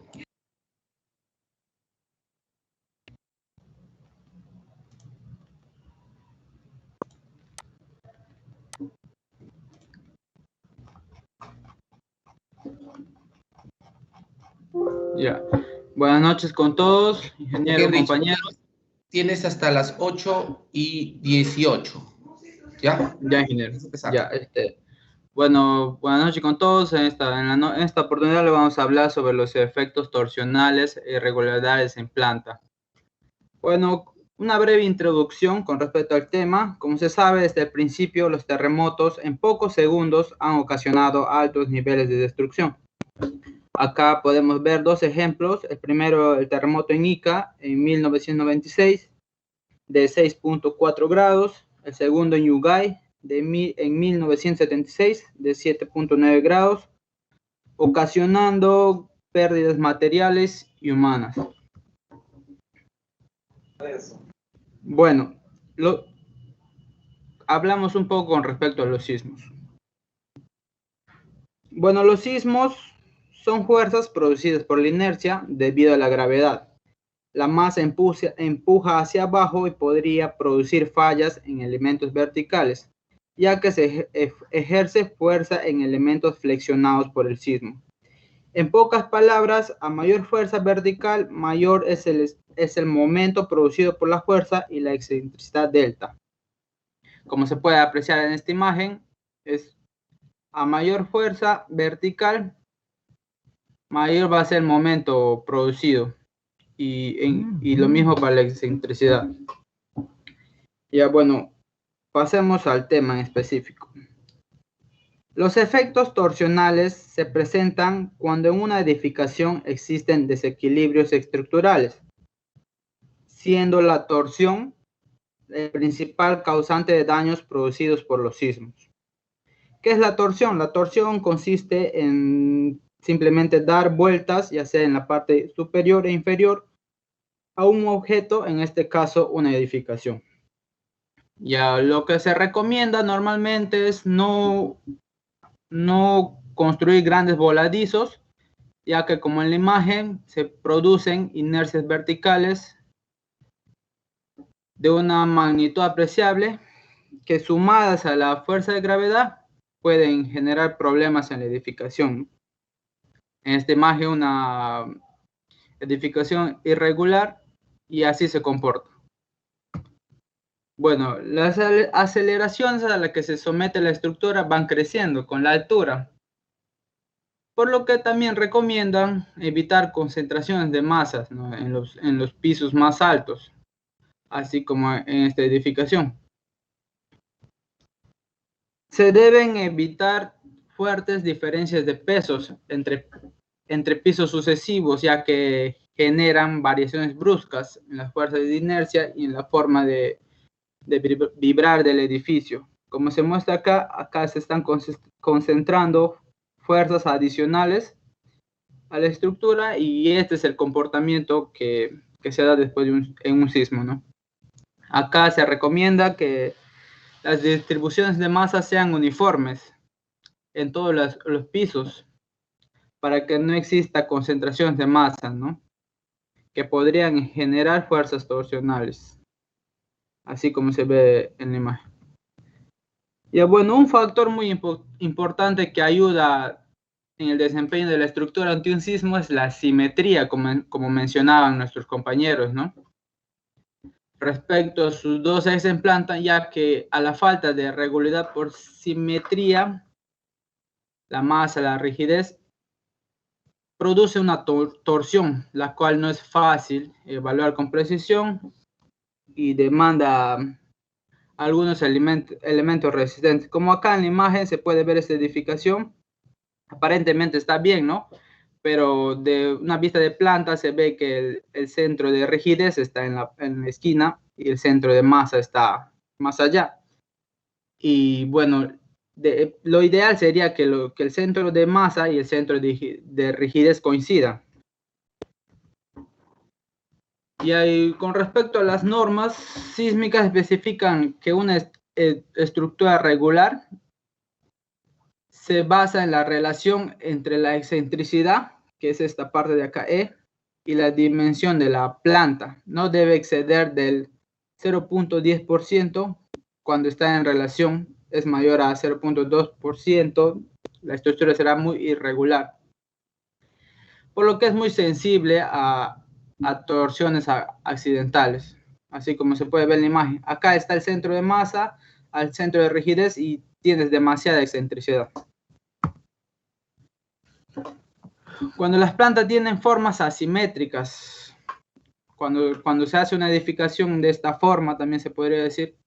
Ya. Buenas noches con todos, ingeniero, Richard, compañeros. tienes hasta las 8:18. ¿Ya? Ya, ingeniero. Puedes empezar. Ya, bueno, buenas noches con todos. En esta oportunidad le vamos a hablar sobre los efectos torsionales e irregularidades en planta. Bueno, una breve introducción con respecto al tema. Como se sabe, desde el principio los terremotos en pocos segundos han ocasionado altos niveles de destrucción. Acá podemos ver dos ejemplos. El primero, el terremoto en Ica en 1996 de 6.4 grados. El segundo en Yungay en 1976 de 7.9 grados, ocasionando pérdidas materiales y humanas. Bueno, hablamos un poco con respecto a los sismos. Bueno, los sismos son fuerzas producidas por la inercia debido a la gravedad. La masa empuja hacia abajo y podría producir fallas en elementos verticales, ya que se ejerce fuerza en elementos flexionados por el sismo. En pocas palabras, a mayor fuerza vertical, mayor es el momento producido por la fuerza y la excentricidad delta. Como se puede apreciar en esta imagen, es a mayor fuerza vertical, mayor va a ser el momento producido. Y lo mismo para la excentricidad. Ya, bueno, pasemos al tema en específico. Los efectos torsionales se presentan cuando en una edificación existen desequilibrios estructurales, siendo la torsión el principal causante de daños producidos por los sismos. ¿Qué es la torsión? La torsión consiste en simplemente dar vueltas, ya sea en la parte superior e inferior, a un objeto, en este caso una edificación. Ya, lo que se recomienda normalmente es no construir grandes voladizos, ya que como en la imagen se producen inercias verticales de una magnitud apreciable que sumadas a la fuerza de gravedad pueden generar problemas en la edificación. En esta imagen una edificación irregular y así se comporta. Bueno, las aceleraciones a las que se somete la estructura van creciendo con la altura, por lo que también recomiendan evitar concentraciones de masas, ¿no?, en los pisos más altos, así como en esta edificación. Se deben evitar fuertes diferencias de pesos entre pisos sucesivos, ya que generan variaciones bruscas en las fuerzas de inercia y en la forma de vibrar del edificio. Como se muestra acá se están concentrando fuerzas adicionales a la estructura y este es el comportamiento que se da después en un sismo, ¿no? Acá se recomienda que las distribuciones de masa sean uniformes en todos los pisos para que no exista concentraciones de masa, ¿no?, que podrían generar fuerzas torsionales, así como se ve en la imagen. Y bueno, un factor muy importante que ayuda en el desempeño de la estructura ante un sismo es la simetría, como mencionaban nuestros compañeros, ¿no?, respecto a sus dos ejes en planta, ya que a la falta de regularidad por simetría, la masa, la rigidez, produce una torsión, la cual no es fácil evaluar con precisión y demanda algunos elementos resistentes. Como acá en la imagen se puede ver esta edificación, aparentemente está bien, ¿no? Pero de una vista de planta se ve que el centro de rigidez está en la esquina y el centro de masa está más allá. Y bueno, lo ideal sería que el centro de masa y el centro de rigidez coincidan. Y ahí, con respecto a las normas sísmicas, especifican que una estructura regular se basa en la relación entre la excentricidad, que es esta parte de acá, E, y la dimensión de la planta. No debe exceder del 0.10%. Cuando está en relación es mayor a 0.2%, la estructura será muy irregular, por lo que es muy sensible a torsiones accidentales, así como se puede ver en la imagen. Acá está el centro de masa, al centro de rigidez y tienes demasiada excentricidad. Cuando las plantas tienen formas asimétricas, cuando se hace una edificación de esta forma, también se podría decir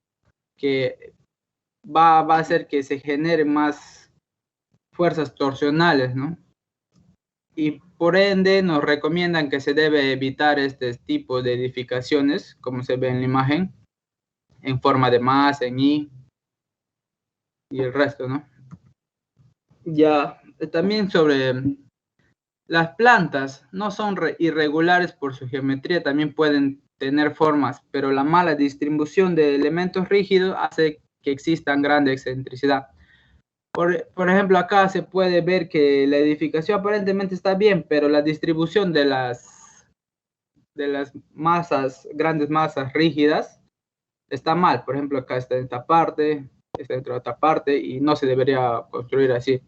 que va a hacer que se generen más fuerzas torsionales, ¿no? Y por ende nos recomiendan que se debe evitar este tipo de edificaciones, como se ve en la imagen, en forma de masa, en I, y el resto, ¿no? Ya, también sobre las plantas, no son irregulares por su geometría, también pueden tener formas, pero la mala distribución de elementos rígidos hace que existan grande excentricidad. Por ejemplo, acá se puede ver que la edificación aparentemente está bien, pero la distribución de las masas, grandes masas rígidas, está mal. Por ejemplo, acá está en esta parte, está dentro de otra parte, y no se debería construir así.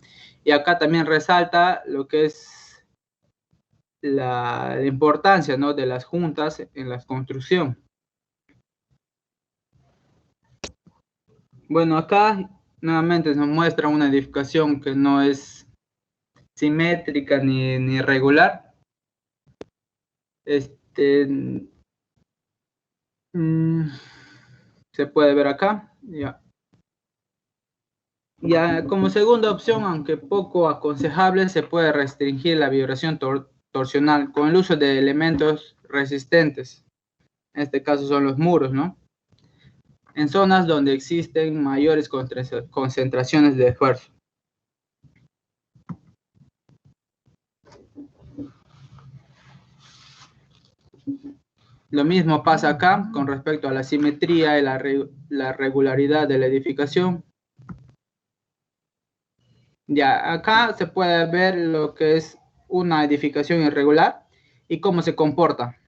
Y acá también resalta lo que es la importancia, ¿no?, de las juntas en la construcción. Bueno, acá nuevamente nos muestra una edificación que no es simétrica ni regular. Se puede ver acá. Ya, como segunda opción, aunque poco aconsejable, se puede restringir la vibración torsional con el uso de elementos resistentes. En este caso son los muros, ¿no?, en zonas donde existen mayores concentraciones de esfuerzo. Lo mismo pasa acá con respecto a la simetría y la regularidad de la edificación. Ya, acá se puede ver lo que es una edificación irregular y cómo se comporta.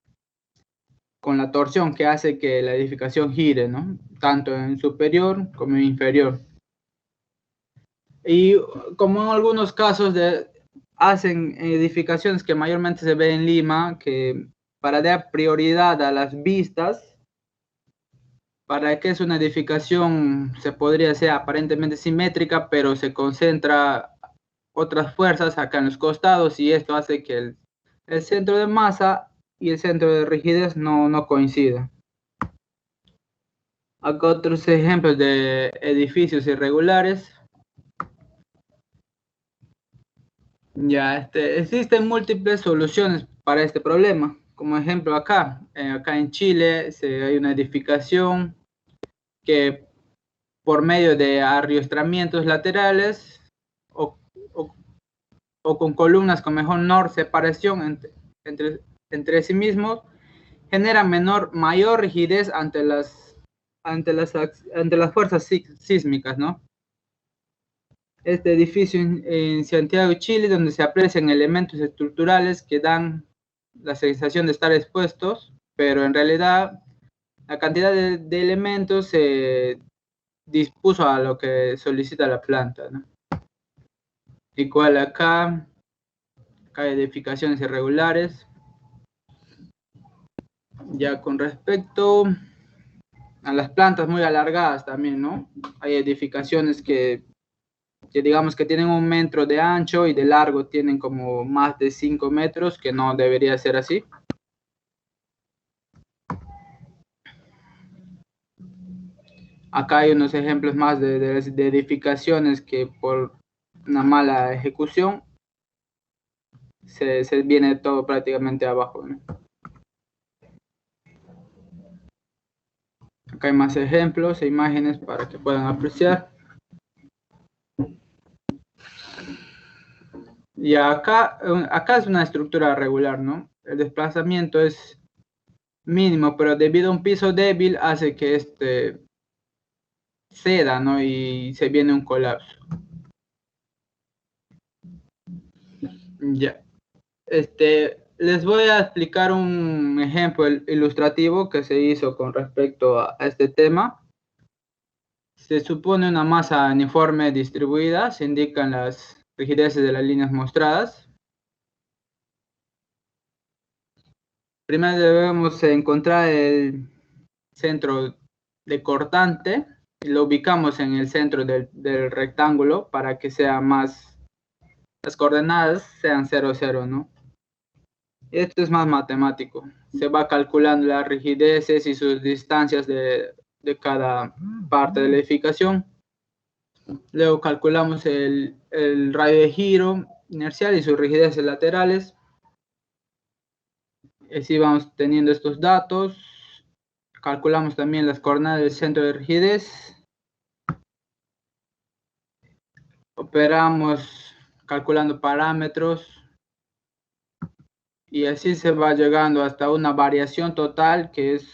con la torsión que hace que la edificación gire, ¿no? Tanto en superior como en inferior. Y como en algunos casos hacen edificaciones que mayormente se ve en Lima, que para dar prioridad a las vistas, para que es una edificación, se podría hacer aparentemente simétrica, pero se concentra otras fuerzas acá en los costados y esto hace que el centro de masa y el centro de rigidez no coincidan. Acá otros ejemplos de edificios irregulares. Ya, existen múltiples soluciones para este problema. Como ejemplo acá en Chile hay una edificación que por medio de arriostramientos laterales o con columnas con mejor separación entre sí mismos, genera mayor rigidez ante las fuerzas sísmicas, ¿no? Este edificio en Santiago, Chile, donde se aprecian elementos estructurales que dan la sensación de estar expuestos, pero en realidad la cantidad de elementos se dispuso a lo que solicita la planta, ¿no? Igual acá hay edificaciones irregulares. Ya con respecto a las plantas muy alargadas también, ¿no? Hay edificaciones que digamos que tienen 1 metro de ancho y de largo tienen como más de 5 metros, que no debería ser así. Acá hay unos ejemplos más de edificaciones que por una mala ejecución se viene todo prácticamente abajo, ¿no? Acá hay más ejemplos e imágenes para que puedan apreciar. Y acá es una estructura regular, ¿no? El desplazamiento es mínimo, pero debido a un piso débil hace que ceda, ¿no? Y se viene un colapso. Ya. Les voy a explicar un ejemplo ilustrativo que se hizo con respecto a este tema. Se supone una masa uniforme distribuida, se indican las rigideces de las líneas mostradas. Primero debemos encontrar el centro de cortante y lo ubicamos en el centro del rectángulo para que sea las coordenadas sean 0, 0, ¿no? Esto es más matemático. Se va calculando las rigideces y sus distancias de cada parte de la edificación. Luego calculamos el radio de giro inercial y sus rigideces laterales. Así vamos teniendo estos datos. Calculamos también las coordenadas del centro de rigidez. Operamos calculando parámetros. Y así se va llegando hasta una variación total que es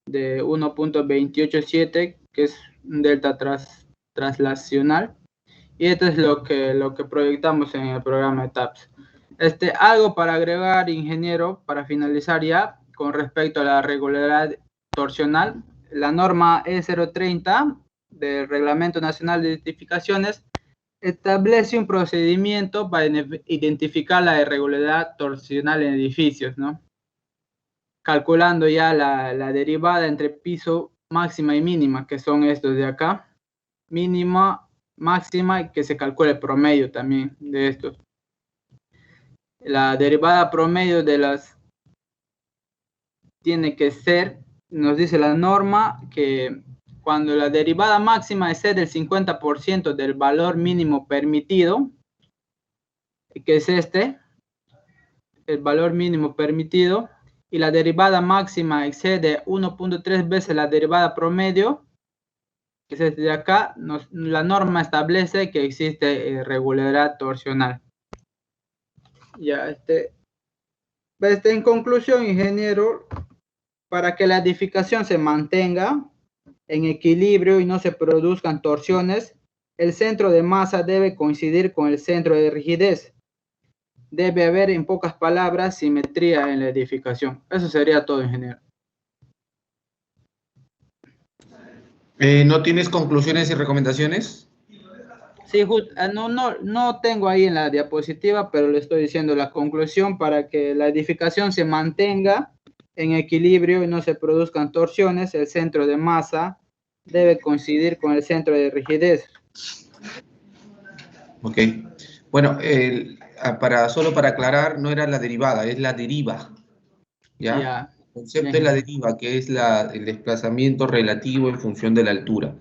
de 1.287, que es un delta traslacional. Y esto es lo que proyectamos en el programa de TAPS. Algo para agregar, ingeniero, para finalizar ya, con respecto a la regularidad torsional. La norma E030 del Reglamento Nacional de Edificaciones establece un procedimiento para identificar la irregularidad torsional en edificios, ¿no? Calculando ya la derivada entre piso máxima y mínima, que son estos de acá. Mínima, máxima, y que se calcule el promedio también de estos. La derivada promedio tiene que ser, nos dice la norma, que cuando la derivada máxima excede el 50% del valor mínimo permitido, que es el valor mínimo permitido, y la derivada máxima excede 1.3 veces la derivada promedio, que es este de acá, la norma establece que existe irregularidad torsional. Ya, en conclusión, ingeniero, para que la edificación se mantenga en equilibrio y no se produzcan torsiones, el centro de masa debe coincidir con el centro de rigidez. Debe haber, en pocas palabras, simetría en la edificación. Eso sería todo, ingeniero. ¿No tienes conclusiones y recomendaciones? Sí, no tengo ahí en la diapositiva, pero le estoy diciendo la conclusión para que la edificación se mantenga en equilibrio y no se produzcan torsiones. El centro de masa debe coincidir con el centro de rigidez. Ok. Bueno, solo para aclarar, no era la derivada, es la deriva. ¿Ya? Ya. El concepto Bien. es la deriva, que es el desplazamiento relativo en función de la altura.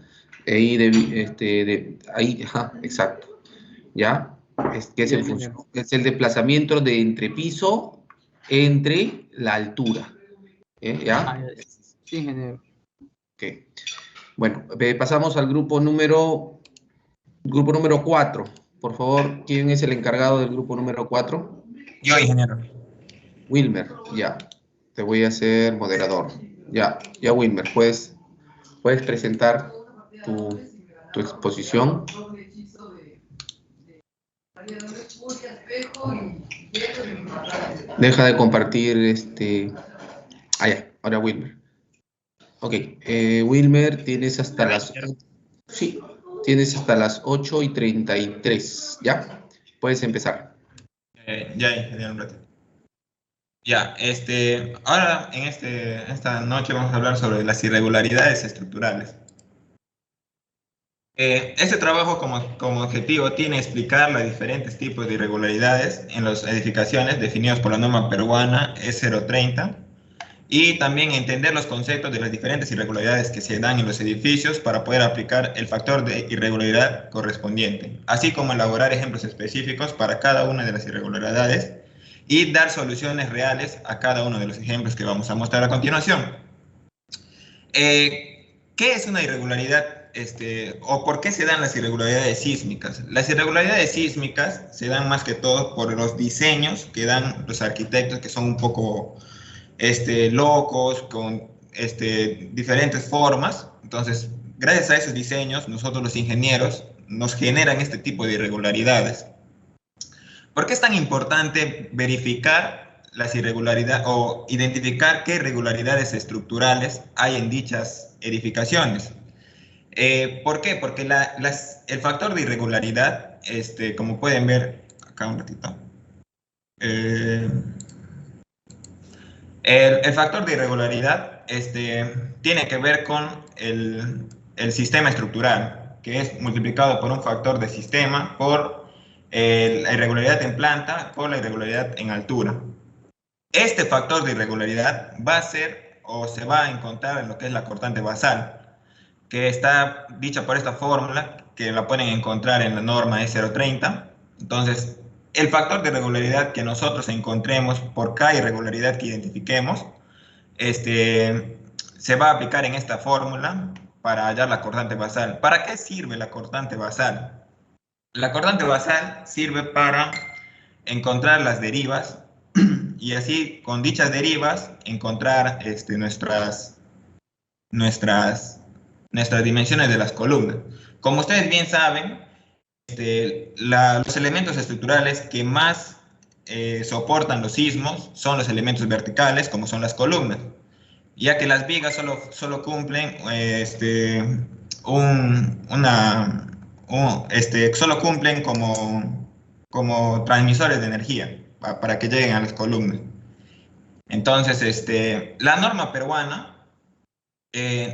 Ahí, ajá, exacto. ¿Ya? Que es en Bien, función, ingeniero. es el desplazamiento de entrepiso entre la altura. ¿Ya? Sí, ingeniero. Ok. Bueno, pasamos al grupo número 4. Por favor, ¿quién es el encargado del grupo número 4? Yo, ingeniero. Wilmer, ya. Te voy a hacer moderador. Ya, Wilmer, puedes presentar tu exposición. Deja de compartir ya, ahora Wilmer. Ok, Wilmer, tienes hasta las... Sí, tienes hasta las 8:33, ¿ya? Puedes empezar. Ya, ingeniero, un ratito. Ya, ahora esta noche vamos a hablar sobre las irregularidades estructurales. Este trabajo como objetivo tiene explicar los diferentes tipos de irregularidades en las edificaciones definidos por la norma peruana E030 y también entender los conceptos de las diferentes irregularidades que se dan en los edificios para poder aplicar el factor de irregularidad correspondiente, así como elaborar ejemplos específicos para cada una de las irregularidades y dar soluciones reales a cada uno de los ejemplos que vamos a mostrar a continuación. ¿Qué es una irregularidad? ¿O por qué se dan las irregularidades sísmicas? Las irregularidades sísmicas se dan más que todo por los diseños que dan los arquitectos, que son un poco locos, con diferentes formas. Entonces, gracias a esos diseños, nosotros los ingenieros nos generan este tipo de irregularidades. ¿Por qué es tan importante verificar las irregularidades o identificar qué irregularidades estructurales hay en dichas edificaciones? ¿Por qué? Porque el factor de irregularidad, como pueden ver, acá un ratito, el factor de irregularidad tiene que ver con el sistema estructural, que es multiplicado por un factor de sistema por la irregularidad en planta por la irregularidad en altura. Este factor de irregularidad va a ser o se va a encontrar en lo que es la cortante basal, que está dicha por esta fórmula, que la pueden encontrar en la norma E030. Entonces, el factor de irregularidad que nosotros encontremos por cada irregularidad que identifiquemos, se va a aplicar en esta fórmula para hallar la cortante basal. ¿Para qué sirve la cortante basal? La cortante basal sirve para encontrar las derivas y así con dichas derivas encontrar nuestras dimensiones de las columnas. Como ustedes bien saben, los elementos estructurales que más soportan los sismos son los elementos verticales, como son las columnas, ya que las vigas solo cumplen solo cumplen como transmisores de energía para que lleguen a las columnas. Entonces, la norma peruana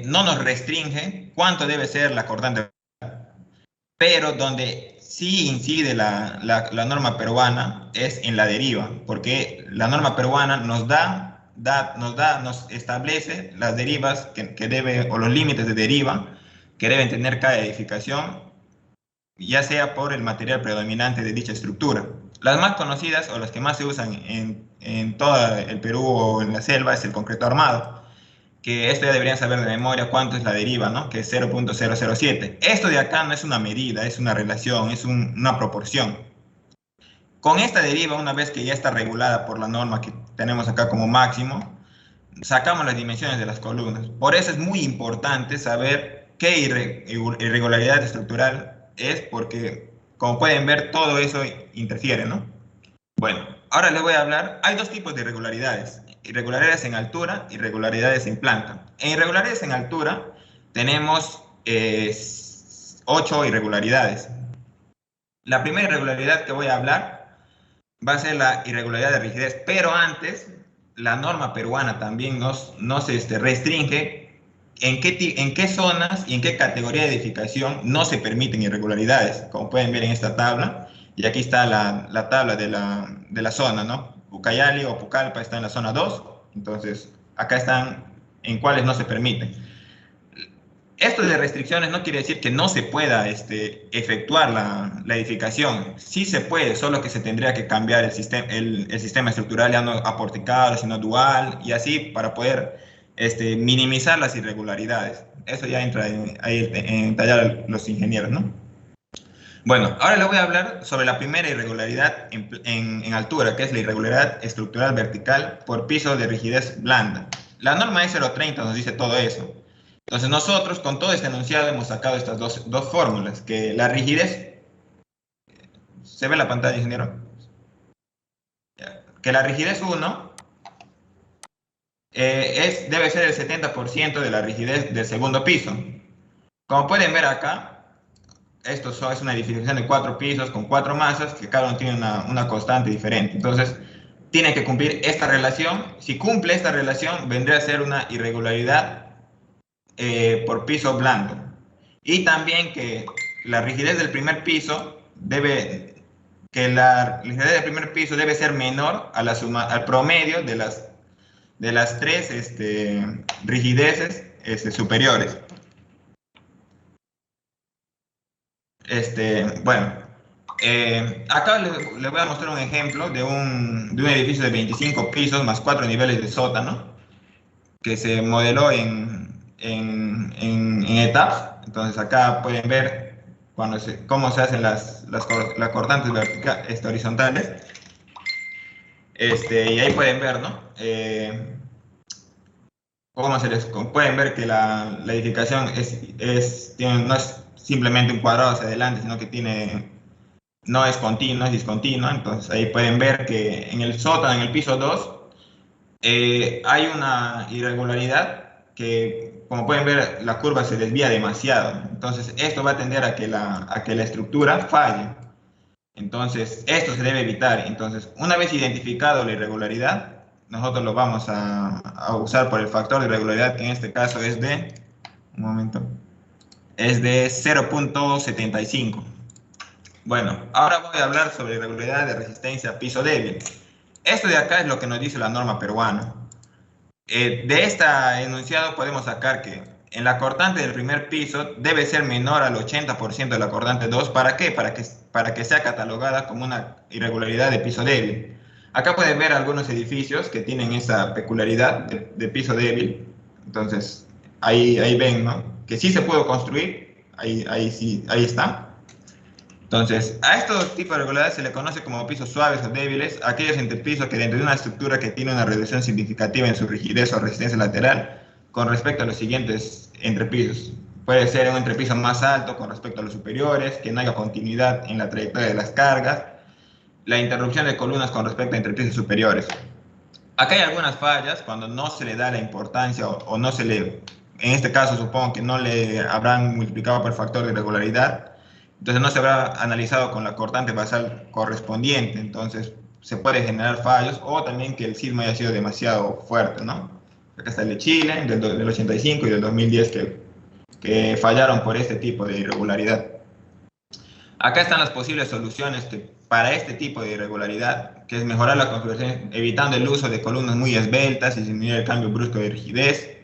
no nos restringe cuánto debe ser la cortante, pero donde sí incide la norma peruana es en la deriva, porque la norma peruana nos establece las derivas que debe, o los límites de deriva que deben tener cada edificación, ya sea por el material predominante de dicha estructura. Las más conocidas o las que más se usan en todo el Perú o en la selva es el concreto armado, que esto ya deberían saber de memoria cuánto es la deriva, ¿no? Que es 0.007. Esto de acá no es una medida, es una relación, es una proporción. Con esta deriva, una vez que ya está regulada por la norma que tenemos acá como máximo, sacamos las dimensiones de las columnas. Por eso es muy importante saber qué irregularidad estructural es, porque como pueden ver, todo eso interfiere, ¿no? Bueno, ahora les voy a hablar. Hay dos tipos de irregularidades: irregularidades en altura y irregularidades en planta. En irregularidades en altura tenemos 8 irregularidades. La primera irregularidad que voy a hablar va a ser la irregularidad de rigidez, pero antes la norma peruana también nos restringe en qué zonas y en qué categoría de edificación no se permiten irregularidades, como pueden ver en esta tabla, y aquí está la tabla de la zona, ¿no? Ucayali o Pucallpa está en la zona 2, entonces acá están en cuáles no se permiten. Esto de restricciones no quiere decir que no se pueda efectuar la edificación. Sí se puede, solo que se tendría que cambiar el sistema estructural, ya no aporticado, sino dual, y así para poder minimizar las irregularidades. Eso ya entra en tallar los ingenieros, ¿no? Bueno, ahora les voy a hablar sobre la primera irregularidad en altura, que es la irregularidad estructural vertical por piso de rigidez blanda. La norma E030 nos dice todo eso. Entonces nosotros con todo este enunciado hemos sacado estas dos fórmulas, que la rigidez, ¿se ve la pantalla, ingeniero? Que la rigidez 1 debe ser el 70% de la rigidez del segundo piso. Como pueden ver acá, esto es una edificación de 4 pisos con 4 masas, que cada uno tiene una constante diferente. Entonces, tiene que cumplir esta relación. Si cumple esta relación, vendría a ser una irregularidad por piso blando. Y también que la rigidez del primer piso debe ser menor a al promedio de las 3 rigideces superiores. Bueno, acá les voy a mostrar un ejemplo de un edificio de 25 pisos más 4 niveles de sótano que se modeló en etapas. Entonces acá pueden ver cómo se hacen las cortantes horizontales. Y ahí pueden ver, ¿no? Pueden ver que la edificación no es simplemente un cuadrado hacia adelante, sino que no es continua, es discontinua. Entonces ahí pueden ver que en el sótano, en el piso 2, hay una irregularidad que, como pueden ver, la curva se desvía demasiado. Entonces esto va a tender a que la estructura falle. Entonces esto se debe evitar. Entonces, una vez identificado la irregularidad, nosotros lo vamos a usar por el factor de irregularidad, que en este caso es de 0.75. Bueno, ahora voy a hablar sobre irregularidad de resistencia a piso débil. Esto de acá es lo que nos dice la norma peruana. De este enunciado podemos sacar que en la cortante del primer piso debe ser menor al 80% de la cortante 2. ¿Para qué? Para que sea catalogada como una irregularidad de piso débil. Acá pueden ver algunos edificios que tienen esa peculiaridad de piso débil. Entonces, ahí ven, ¿no? Que sí se puede construir. Ahí está. Entonces, a estos tipos de irregularidades se le conoce como pisos suaves o débiles, aquellos entrepisos que dentro de una estructura que tiene una reducción significativa en su rigidez o resistencia lateral con respecto a los siguientes entrepisos. Puede ser un entrepiso más alto con respecto a los superiores, que no haya continuidad en la trayectoria de las cargas, la interrupción de columnas con respecto a entrepisos superiores. Acá hay algunas fallas cuando no se le da la importancia o no se le, en este caso supongo que no le habrán multiplicado por el factor de irregularidad. Entonces no se habrá analizado con la cortante basal correspondiente, entonces se puede generar fallos, o también que el sismo haya sido demasiado fuerte, ¿no? Acá está el de Chile, del 85 y del 2010 que fallaron por este tipo de irregularidad. Acá están las posibles soluciones para este tipo de irregularidad, que es mejorar la configuración evitando el uso de columnas muy esbeltas y disminuir el cambio brusco de rigidez.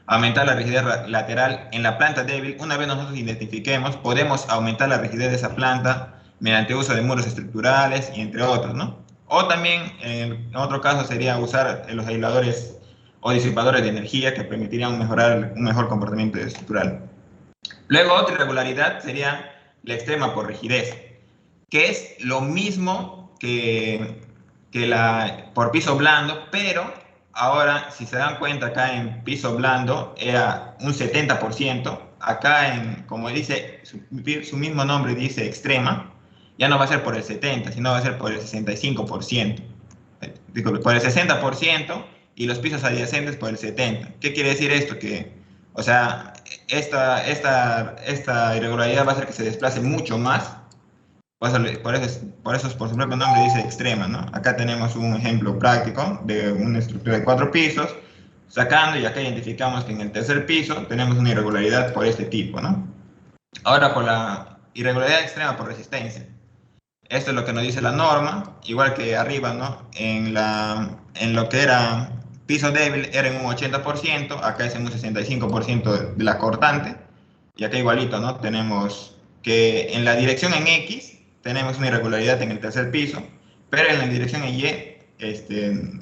Aumentar la rigidez lateral en la planta débil. Una vez nosotros identifiquemos, podemos aumentar la rigidez de esa planta mediante uso de muros estructurales y entre otros, ¿no? O también, en otro caso, sería usar los aisladores o disipadores de energía que permitirían mejorar un mejor comportamiento estructural. Luego, otra irregularidad sería la extrema por rigidez, que es lo mismo que la por piso blando, pero ahora, si se dan cuenta, acá en piso blando era un 70%. Acá, como dice, su mismo nombre dice extrema, ya no va a ser por el 70%, sino va a ser por el 65%. Disculpe, por el 60% y los pisos adyacentes por el 70%. ¿Qué quiere decir esto? Que, o sea, esta irregularidad va a hacer que se desplace mucho más. Por eso por su propio nombre dice extrema, ¿no? Acá tenemos un ejemplo práctico de una estructura de 4 pisos, sacando, y acá identificamos que en el tercer piso tenemos una irregularidad por este tipo, ¿no? Ahora, por la irregularidad extrema por resistencia. Esto es lo que nos dice la norma, igual que arriba, ¿no? En lo que era piso débil era en un 80%, acá es en un 65% de la cortante, y acá igualito, ¿no? Tenemos que en la dirección en X tenemos una irregularidad en el tercer piso, pero en la dirección en Y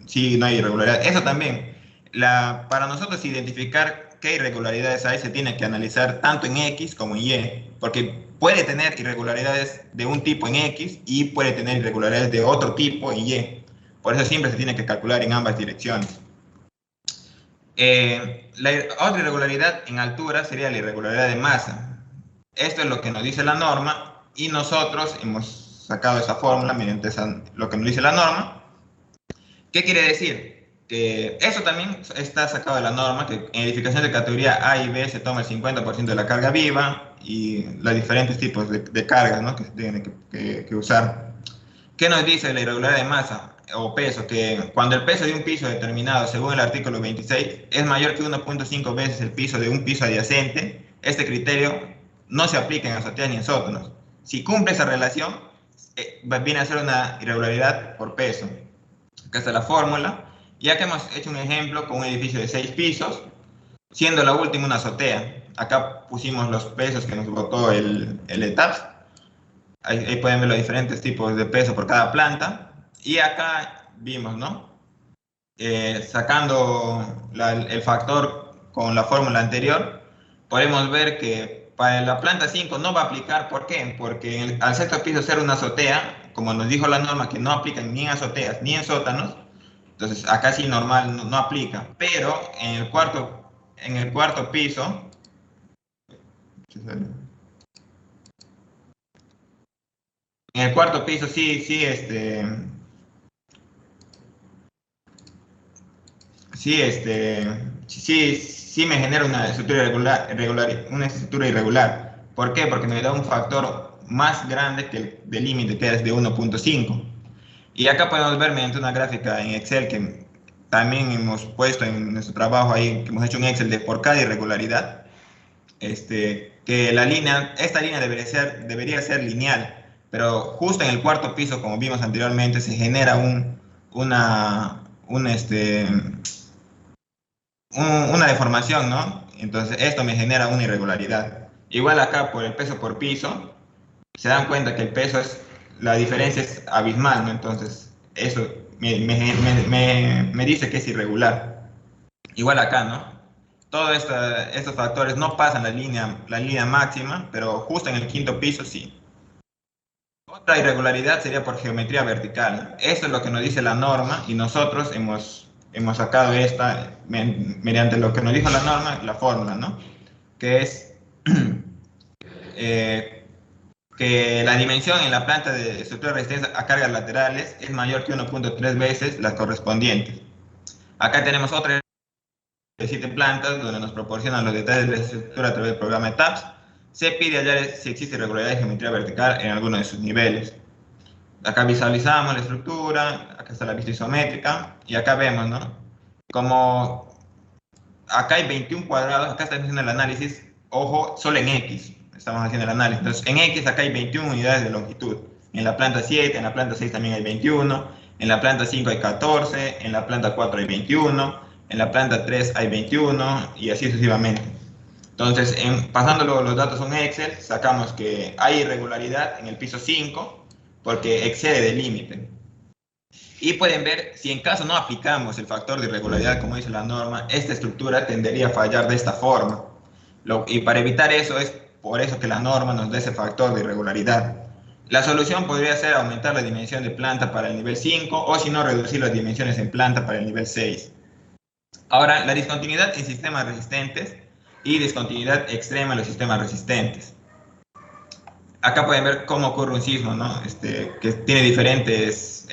sí no hay irregularidad. Eso también, para nosotros identificar qué irregularidades hay, se tiene que analizar tanto en X como en Y, porque puede tener irregularidades de un tipo en X y puede tener irregularidades de otro tipo en Y. Por eso siempre se tiene que calcular en ambas direcciones. La otra irregularidad en altura sería la irregularidad de masa. Esto es lo que nos dice la norma y nosotros hemos sacado esa fórmula mediante lo que nos dice la norma. ¿Qué quiere decir? Que eso también está sacado de la norma, que en edificación de categoría A y B se toma el 50% de la carga viva y los diferentes tipos de cargas, ¿no? Que se tienen que usar. ¿Qué nos dice la irregularidad de masa o peso? Que cuando el peso de un piso determinado, según el artículo 26, es mayor que 1.5 veces el piso de un piso adyacente, este criterio no se aplica en azoteas ni en sótanos. Si cumple esa relación, viene a ser una irregularidad por peso. Acá está la fórmula. Ya que hemos hecho un ejemplo con un edificio de 6 pisos, siendo la última una azotea. Acá pusimos los pesos que nos botó el ETAPS. Ahí pueden ver los diferentes tipos de peso por cada planta. Y acá vimos, ¿no? Sacando el factor con la fórmula anterior, podemos ver que para la planta 5 no va a aplicar. ¿Por qué? Porque al sexto piso ser una azotea, como nos dijo la norma, que no aplican ni en azoteas ni en sótanos, entonces acá sí normal no aplica. Pero en el cuarto piso, sí me genera una estructura irregular. ¿Por qué? Porque me da un factor más grande que el del límite, que es de 1.5. Y acá podemos ver mediante una gráfica en Excel que también hemos puesto en nuestro trabajo ahí, que hemos hecho un Excel de por cada irregularidad, que esta línea debería ser lineal, pero justo en el cuarto piso, como vimos anteriormente, se genera una deformación, ¿no? Entonces esto me genera una irregularidad. Igual acá por el peso por piso, se dan cuenta que el peso la diferencia es abismal, ¿no? Entonces eso me dice que es irregular. Igual acá, ¿no? Todos estos factores no pasan la línea máxima, pero justo en el quinto piso sí. Otra irregularidad sería por geometría vertical. Eso es lo que nos dice la norma y nosotros hemos sacado esta mediante lo que nos dijo la norma, la fórmula, ¿no? Que es que la dimensión en la planta de estructura de resistencia a cargas laterales es mayor que 1.3 veces las correspondientes. Acá tenemos otra de 7 plantas donde nos proporcionan los detalles de la estructura a través del programa ETAPS. Se pide hallar si existe irregularidad de geometría vertical en alguno de sus niveles. Acá visualizamos la estructura, acá está la vista isométrica y acá vemos, ¿no? Como acá hay 21 cuadrados, acá estamos haciendo el análisis, ojo, solo en X estamos haciendo el análisis. Entonces, en X acá hay 21 unidades de longitud. En la planta 7, en la planta 6 también hay 21, en la planta 5 hay 14, en la planta 4 hay 21, en la planta 3 hay 21 y así sucesivamente. Entonces, pasando los datos a un Excel, sacamos que hay irregularidad en el piso 5 porque excede del límite. Y pueden ver, si en caso no aplicamos el factor de irregularidad, como dice la norma, esta estructura tendería a fallar de esta forma. Y para evitar eso, es por eso que la norma nos da ese factor de irregularidad. La solución podría ser aumentar la dimensión de planta para el nivel 5, o si no, reducir las dimensiones en planta para el nivel 6. Ahora, la discontinuidad en sistemas resistentes y discontinuidad extrema en los sistemas resistentes. Acá pueden ver cómo ocurre un sismo, ¿no? Que tiene diferentes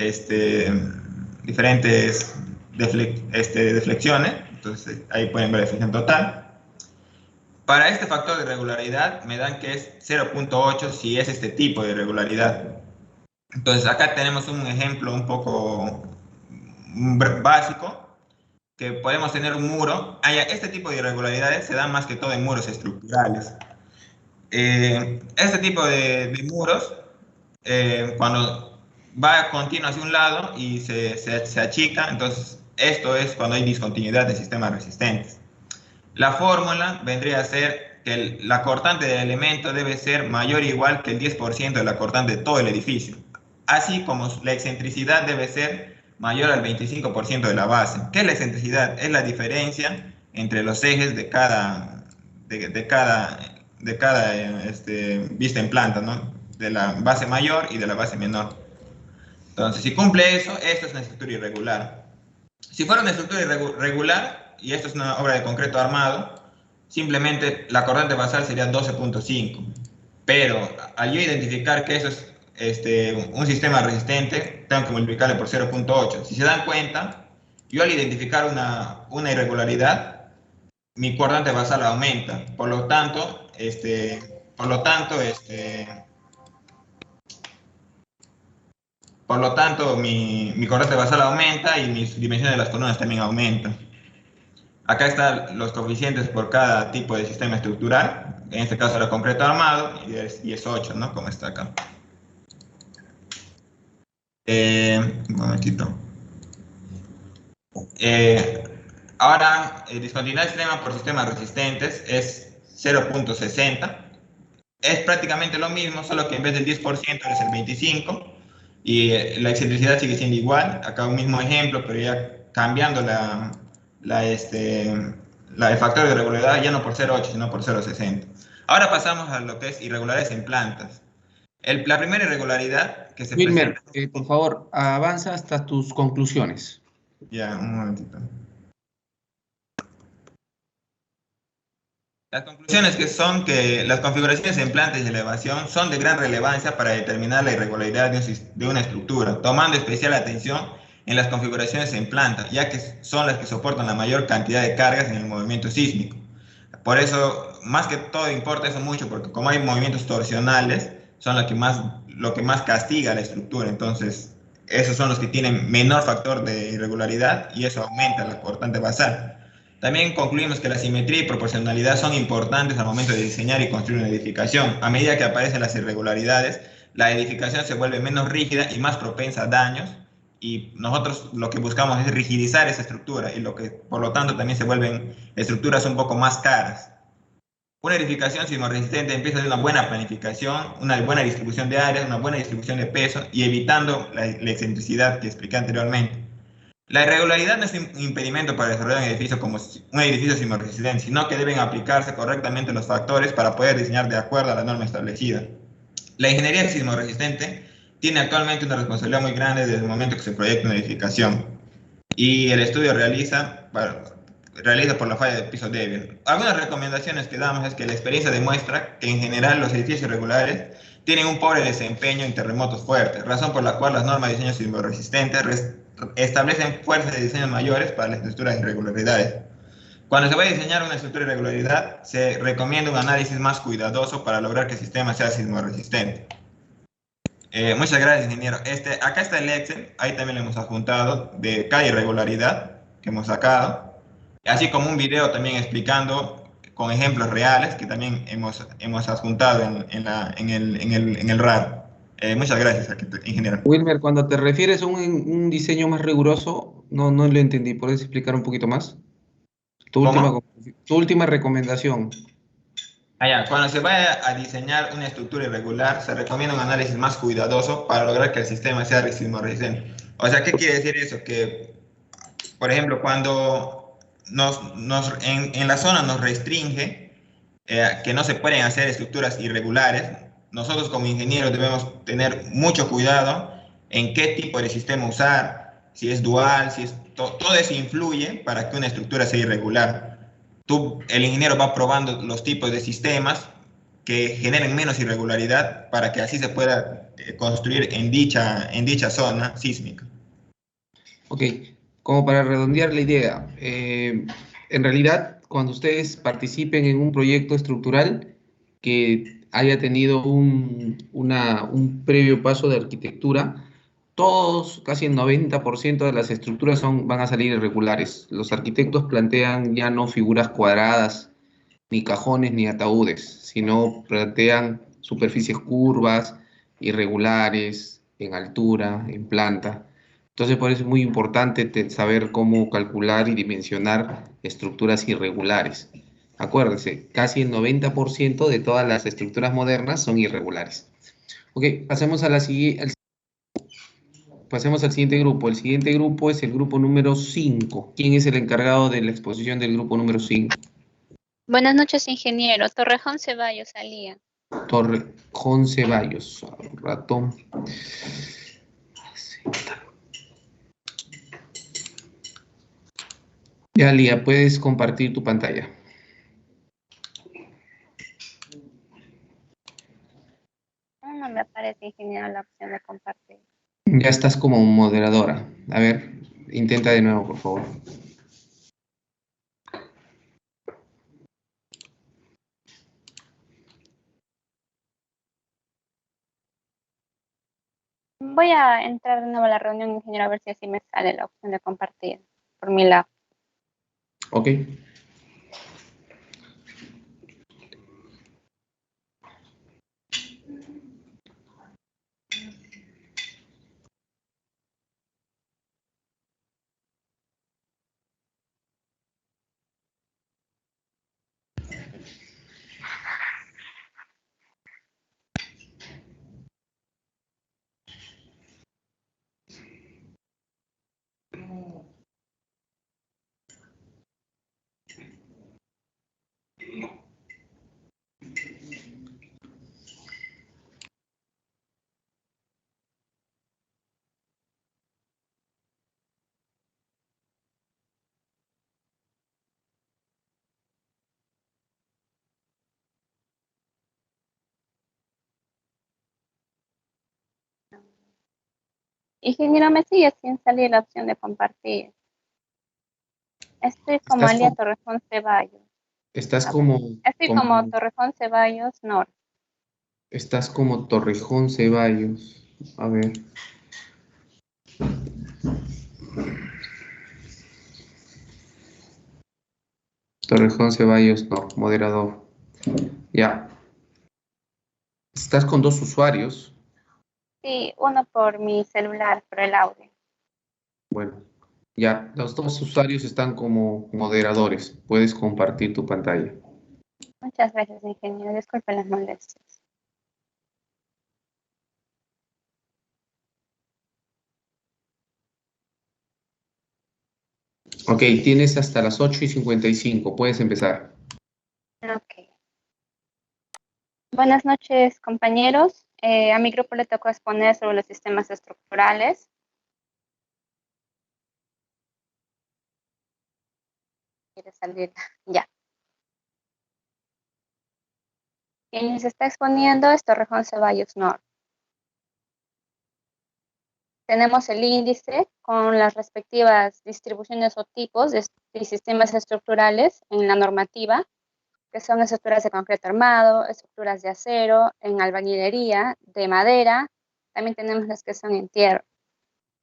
deflexiones. Entonces, ahí pueden ver la deflexión total. Para este factor de irregularidad me dan que es 0.8 si es este tipo de irregularidad. Entonces acá tenemos un ejemplo un poco básico, que podemos tener un muro. Este tipo de irregularidades se dan más que todo en muros estructurales. Este tipo de muros, cuando va continuo hacia un lado y se achica, entonces esto es cuando hay discontinuidad de sistemas resistentes. La fórmula vendría a ser que la cortante del elemento debe ser mayor o igual que el 10% de la cortante de todo el edificio, así como la excentricidad debe ser mayor al 25% de la base. ¿Qué es la excentricidad? Es la diferencia entre los ejes de cada vista en planta, ¿no? De la base mayor y de la base menor. Entonces, si cumple eso, esto es una estructura irregular. Si fuera una estructura irregular, y esto es una obra de concreto armado, simplemente la cortante basal sería 12.5. Pero al yo identificar que eso es un sistema resistente, tengo que multiplicarle por 0.8. Si se dan cuenta, yo al identificar una irregularidad, mi cortante basal aumenta. Por lo tanto, mi cortante basal aumenta y mis dimensiones de las columnas también aumentan. Acá están los coeficientes por cada tipo de sistema estructural. En este caso era concreto armado y es 8, ¿no? Como está acá. Un momentito. Ahora, discontinuidad extrema por sistemas resistentes es 0.60. Es prácticamente lo mismo, solo que en vez del 10% es el 25%. Y la excentricidad sigue siendo igual. Acá un mismo ejemplo, pero ya cambiando el factor de irregularidad ya no por 0.8, sino por 0.60. Ahora pasamos a lo que es irregularidades en plantas. La primera irregularidad que se Wilmer, presenta... por favor, avanza hasta tus conclusiones. Ya, un momentito. Las conclusiones son que las configuraciones en plantas y elevación son de gran relevancia para determinar la irregularidad de una estructura, tomando especial atención en las configuraciones en planta, ya que son las que soportan la mayor cantidad de cargas en el movimiento sísmico. Por eso, más que todo importa eso mucho, porque como hay movimientos torsionales, son lo que más castiga la estructura. Entonces, esos son los que tienen menor factor de irregularidad y eso aumenta la cortante basal. También concluimos que la simetría y proporcionalidad son importantes al momento de diseñar y construir una edificación. A medida que aparecen las irregularidades, la edificación se vuelve menos rígida y más propensa a daños, y nosotros lo que buscamos es rigidizar esa estructura, y por lo tanto también se vuelven estructuras un poco más caras. Una edificación sismorresistente empieza de una buena planificación, una buena distribución de áreas, una buena distribución de peso y evitando la excentricidad que expliqué anteriormente. La irregularidad no es un impedimento para desarrollar un edificio como un edificio sismorresistente, sino que deben aplicarse correctamente los factores para poder diseñar de acuerdo a la norma establecida. La ingeniería sismorresistente tiene actualmente una responsabilidad muy grande desde el momento que se proyecta una edificación, y el estudio realiza por la falla de piso débil. Algunas recomendaciones que damos es que la experiencia demuestra que en general los edificios irregulares tienen un pobre desempeño en terremotos fuertes, razón por la cual las normas de diseño sismorresistentes establecen fuerzas de diseño mayores para las estructuras de irregularidades. Cuando se va a diseñar una estructura de irregularidad, se recomienda un análisis más cuidadoso para lograr que el sistema sea sismorresistente. Muchas gracias, ingeniero. Acá está el Excel, ahí también le hemos adjuntado de cada irregularidad que hemos sacado, así como un video también explicando con ejemplos reales que también hemos adjuntado en el RAR. Muchas gracias, ingeniero. Wilmer, cuando te refieres a un diseño más riguroso, no lo entendí. ¿Puedes explicar un poquito más? Tu última recomendación. Cuando se vaya a diseñar una estructura irregular, se recomienda un análisis más cuidadoso para lograr que el sistema sea sismorresistente. O sea, ¿qué quiere decir eso? Que, por ejemplo, cuando en la zona nos restringe que no se pueden hacer estructuras irregulares, nosotros como ingenieros debemos tener mucho cuidado en qué tipo de sistema usar, si es dual, todo eso influye para que una estructura sea irregular. El ingeniero va probando los tipos de sistemas que generen menos irregularidad para que así se pueda construir en dicha zona sísmica. Ok, como para redondear la idea, en realidad cuando ustedes participen en un proyecto estructural que haya tenido un previo paso de arquitectura, todos, casi el 90% de las estructuras van a salir irregulares. Los arquitectos plantean ya no figuras cuadradas, ni cajones, ni ataúdes, sino plantean superficies curvas, irregulares, en altura, en planta. Entonces, por eso es muy importante saber cómo calcular y dimensionar estructuras irregulares. Acuérdese, casi el 90% de todas las estructuras modernas son irregulares. Ok, pasemos al siguiente grupo. El siguiente grupo es el grupo número 5. ¿Quién es el encargado de la exposición del grupo número 5? Buenas noches, ingeniero. Torrejón Ceballos, Alía. Torrejón Ceballos. Ratón. Ya, Lía, puedes compartir tu pantalla. No me aparece, ingeniero, la opción de compartir. Ya estás como moderadora. A ver, intenta de nuevo, por favor. Voy a entrar de nuevo a la reunión, ingeniero, a ver si así me sale la opción de compartir por mi lado. Ok. Ingeniero, me sigue sin salir la opción de compartir. Estoy como Alía Torrejón Ceballos. Estás Estoy como Torrejón Ceballos Norte. Estás como Torrejón Ceballos. A ver. Torrejón Ceballos, no, moderador. Ya. Estás con dos usuarios. Sí, uno por mi celular, por el audio. Bueno, ya, los dos usuarios están como moderadores. Puedes compartir tu pantalla. Muchas gracias, ingeniero. Disculpe las molestias. Ok, tienes hasta las 8:55. Puedes empezar. Ok. Buenas noches, compañeros. A mi grupo le tocó exponer sobre los sistemas estructurales. ¿Quiere salir? Ya. Quien se está exponiendo es Torrejón Ceballos Norte. Tenemos el índice con las respectivas distribuciones o tipos de sistemas estructurales en la normativa, que son estructuras de concreto armado, estructuras de acero, en albañilería, de madera, también tenemos las que son en tierra.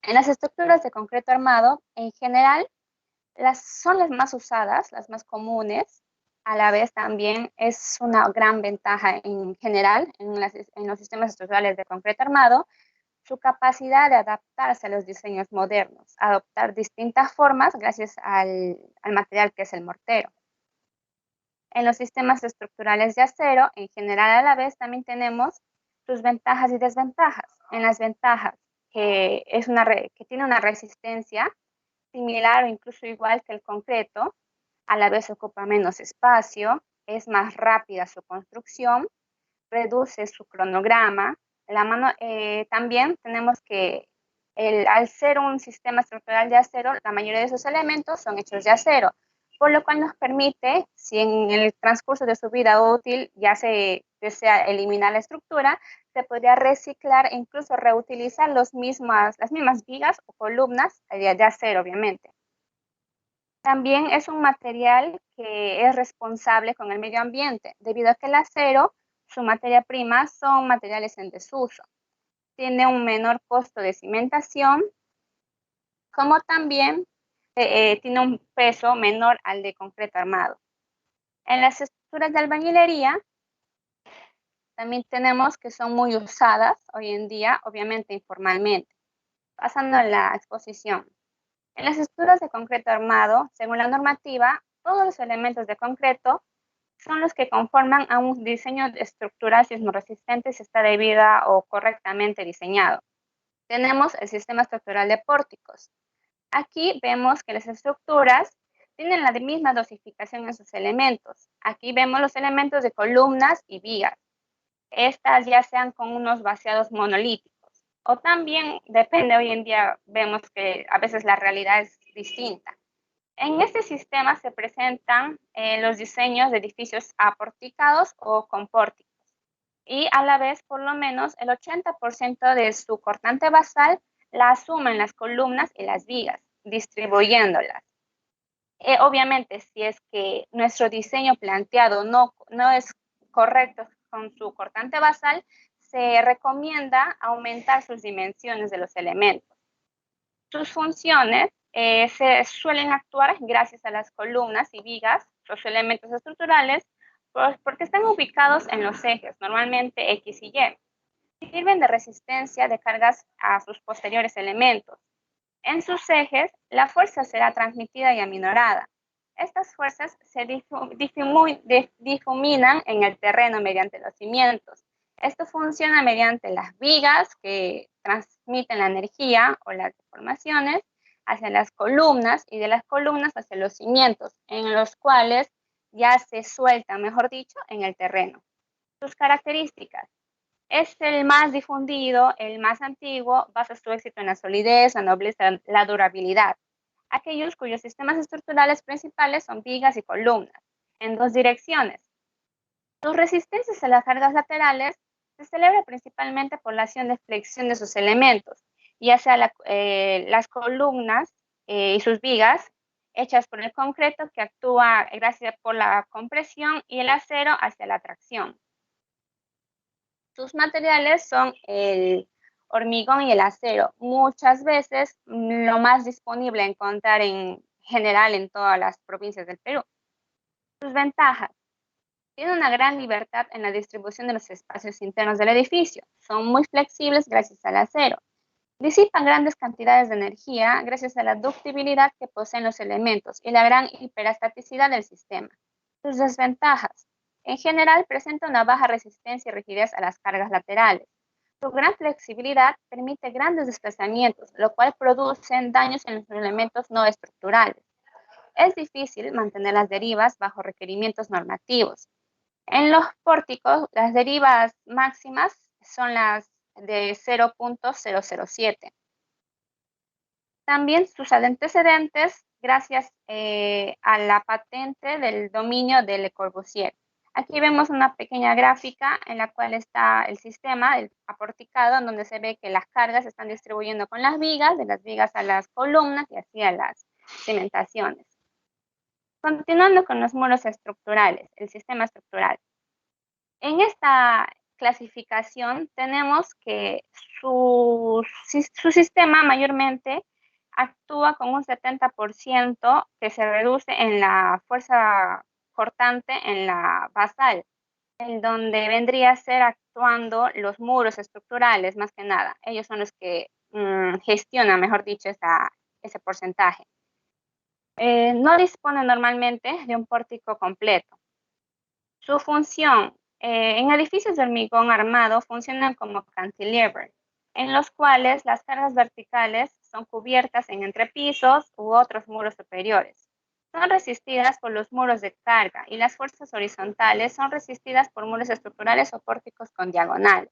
En las estructuras de concreto armado, en general, son las más usadas, las más comunes, a la vez también es una gran ventaja en general en los sistemas estructurales de concreto armado, su capacidad de adaptarse a los diseños modernos, adoptar distintas formas gracias al material que es el mortero. En los sistemas estructurales de acero, en general a la vez también tenemos sus ventajas y desventajas. En las ventajas, que tiene una resistencia similar o incluso igual que el concreto, a la vez ocupa menos espacio, es más rápida su construcción, reduce su cronograma. También tenemos que al ser un sistema estructural de acero, la mayoría de sus elementos son hechos de acero, por lo cual nos permite, si en el transcurso de su vida útil ya se desea eliminar la estructura, se podría reciclar e incluso reutilizar las mismas vigas o columnas de acero, obviamente. También es un material que es responsable con el medio ambiente, debido a que el acero, su materia prima, son materiales en desuso. Tiene un menor costo de cimentación, como también tiene un peso menor al de concreto armado. En las estructuras de albañilería, también tenemos que son muy usadas hoy en día, obviamente informalmente. Pasando a la exposición. En las estructuras de concreto armado, según la normativa, todos los elementos de concreto son los que conforman a un diseño estructural sismorresistente si está debida o correctamente diseñado. Tenemos el sistema estructural de pórticos. Aquí vemos que las estructuras tienen la misma dosificación en sus elementos. Aquí vemos los elementos de columnas y vigas. Estas ya sean con unos vaciados monolíticos. O también depende, hoy en día vemos que a veces la realidad es distinta. En este sistema se presentan los diseños de edificios aporticados o con pórticos. Y a la vez, por lo menos, el 80% de su cortante basal la asumen las columnas y las vigas, distribuyéndolas. Obviamente, si es que nuestro diseño planteado no es correcto con su cortante basal, se recomienda aumentar sus dimensiones de los elementos. Sus funciones se suelen actuar gracias a las columnas y vigas, los elementos estructurales, porque están ubicados en los ejes, normalmente X y Y. Sirven de resistencia de cargas a sus posteriores elementos. En sus ejes, la fuerza será transmitida y aminorada. Estas fuerzas se difuminan en el terreno mediante los cimientos. Esto funciona mediante las vigas que transmiten la energía o las deformaciones hacia las columnas y de las columnas hacia los cimientos, en los cuales ya se suelta, mejor dicho, en el terreno. Sus características. Es el más difundido, el más antiguo, basa su éxito en la solidez, la nobleza, la durabilidad. Aquellos cuyos sistemas estructurales principales son vigas y columnas, en dos direcciones. Sus resistencias a las cargas laterales se celebra principalmente por la acción de flexión de sus elementos, ya sea las columnas y sus vigas, hechas por el concreto que actúa gracias por la compresión y el acero hacia la tracción. Sus materiales son el hormigón y el acero. Muchas veces lo más disponible a encontrar en general en todas las provincias del Perú. Sus ventajas. Tiene una gran libertad en la distribución de los espacios internos del edificio. Son muy flexibles gracias al acero. Disipan grandes cantidades de energía gracias a la ductibilidad que poseen los elementos y la gran hiperestaticidad del sistema. Sus desventajas. En general, presenta una baja resistencia y rigidez a las cargas laterales. Su gran flexibilidad permite grandes desplazamientos, lo cual produce daños en los elementos no estructurales. Es difícil mantener las derivas bajo requerimientos normativos. En los pórticos, las derivas máximas son las de 0.007. También sus antecedentes gracias a la patente del dominio de Le Corbusier. Aquí vemos una pequeña gráfica en la cual está el sistema, el aporticado, en donde se ve que las cargas se están distribuyendo con las vigas, de las vigas a las columnas y así a las cimentaciones. Continuando con los muros estructurales, el sistema estructural. En esta clasificación tenemos que su sistema mayormente actúa con un 70% que se reduce en la fuerza cortante en la basal, en donde vendría a ser actuando los muros estructurales más que nada. Ellos son los que gestionan, mejor dicho, ese porcentaje. No dispone normalmente de un pórtico completo. Su función en edificios de hormigón armado funcionan como cantilever, en los cuales las cargas verticales son cubiertas en entrepisos u otros muros superiores. Son resistidas por los muros de carga y las fuerzas horizontales son resistidas por muros estructurales o pórticos con diagonales.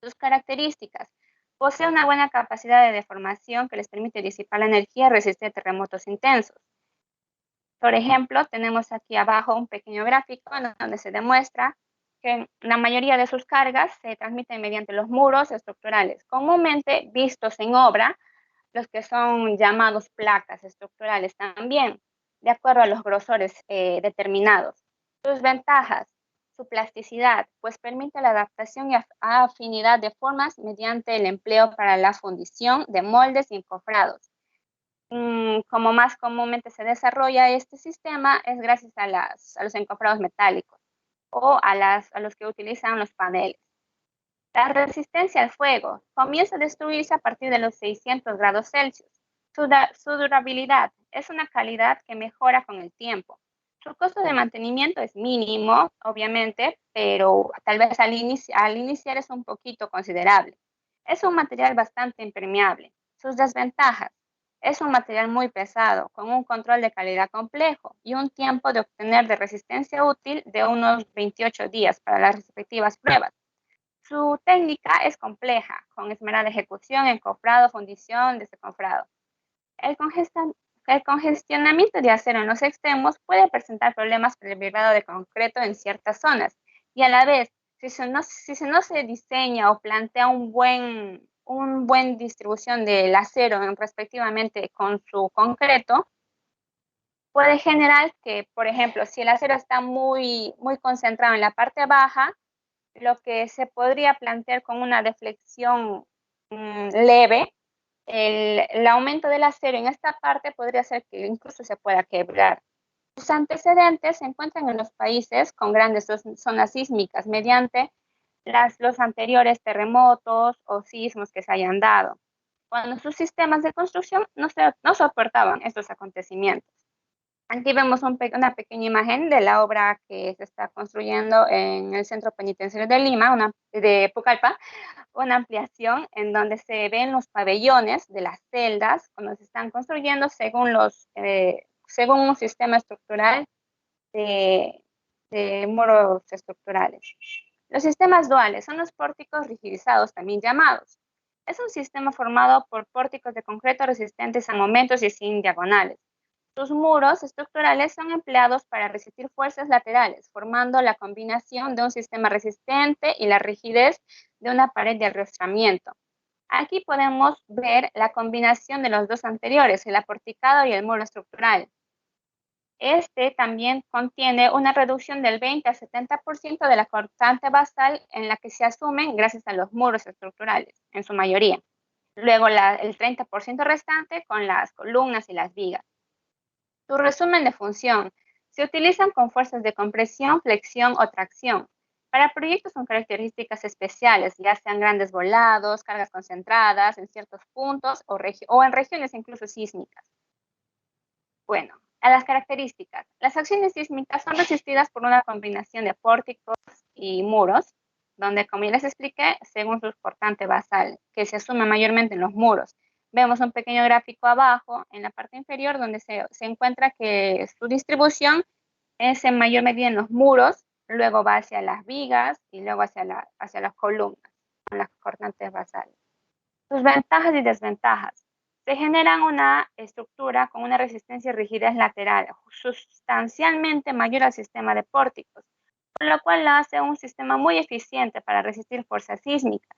Sus características. Posee una buena capacidad de deformación que les permite disipar la energía y resistir terremotos intensos. Por ejemplo, tenemos aquí abajo un pequeño gráfico en donde se demuestra que la mayoría de sus cargas se transmiten mediante los muros estructurales, comúnmente vistos en obra los que son llamados placas estructurales también, de acuerdo a los grosores determinados. Sus ventajas: su plasticidad, pues permite la adaptación y afinidad de formas mediante el empleo para la fundición de moldes y encofrados. Como más comúnmente se desarrolla este sistema es gracias a los encofrados metálicos o a los que utilizan los paneles. La resistencia al fuego comienza a destruirse a partir de los 600 grados Celsius. Su durabilidad es una calidad que mejora con el tiempo. Su costo de mantenimiento es mínimo, obviamente, pero tal vez al iniciar es un poquito considerable. Es un material bastante impermeable. Sus desventajas: es un material muy pesado, con un control de calidad complejo y un tiempo de obtener de resistencia útil de unos 28 días para las respectivas pruebas. Su técnica es compleja, con esmerada ejecución, encofrado, fundición, desencofrado. El, el congestionamiento de acero en los extremos puede presentar problemas por el vibrado de concreto en ciertas zonas, y a la vez, si se no se diseña o plantea un buen distribución del acero respectivamente con su concreto, puede generar que, por ejemplo, si el acero está muy concentrado en la parte baja, lo que se podría plantear con una deflexión leve, el aumento del acero en esta parte podría hacer que incluso se pueda quebrar. Sus antecedentes se encuentran en los países con grandes zonas sísmicas mediante los anteriores terremotos o sismos que se hayan dado, cuando sus sistemas de construcción no soportaban estos acontecimientos. Aquí vemos una pequeña imagen de la obra que se está construyendo en el Centro Penitenciario de Lima, de Pucallpa, una ampliación en donde se ven los pabellones de las celdas cuando se están construyendo según un sistema estructural de muros estructurales. Los sistemas duales son los pórticos rigidizados, también llamados. Es un sistema formado por pórticos de concreto resistentes a momentos y sin diagonales. Sus muros estructurales son empleados para resistir fuerzas laterales, formando la combinación de un sistema resistente y la rigidez de una pared de arrastramiento. Aquí podemos ver la combinación de los dos anteriores, el aporticado y el muro estructural. Este también contiene una reducción del 20 al 70% de la cortante basal en la que se asumen gracias a los muros estructurales, en su mayoría. Luego el 30% restante con las columnas y las vigas. Su resumen de función: se utilizan con fuerzas de compresión, flexión o tracción. Para proyectos con características especiales, ya sean grandes volados, cargas concentradas en ciertos puntos o en regiones incluso sísmicas. Bueno, a las características. Las acciones sísmicas son resistidas por una combinación de pórticos y muros, donde, como ya les expliqué, según su portante basal, que se asume mayormente en los muros. Vemos un pequeño gráfico abajo, en la parte inferior, donde se encuentra que su distribución es en mayor medida en los muros, luego va hacia las vigas y luego hacia las columnas, con las cortantes basales. Sus ventajas y desventajas: se generan una estructura con una resistencia y rigidez lateral sustancialmente mayor al sistema de pórticos, por lo cual la hace un sistema muy eficiente para resistir fuerzas sísmicas.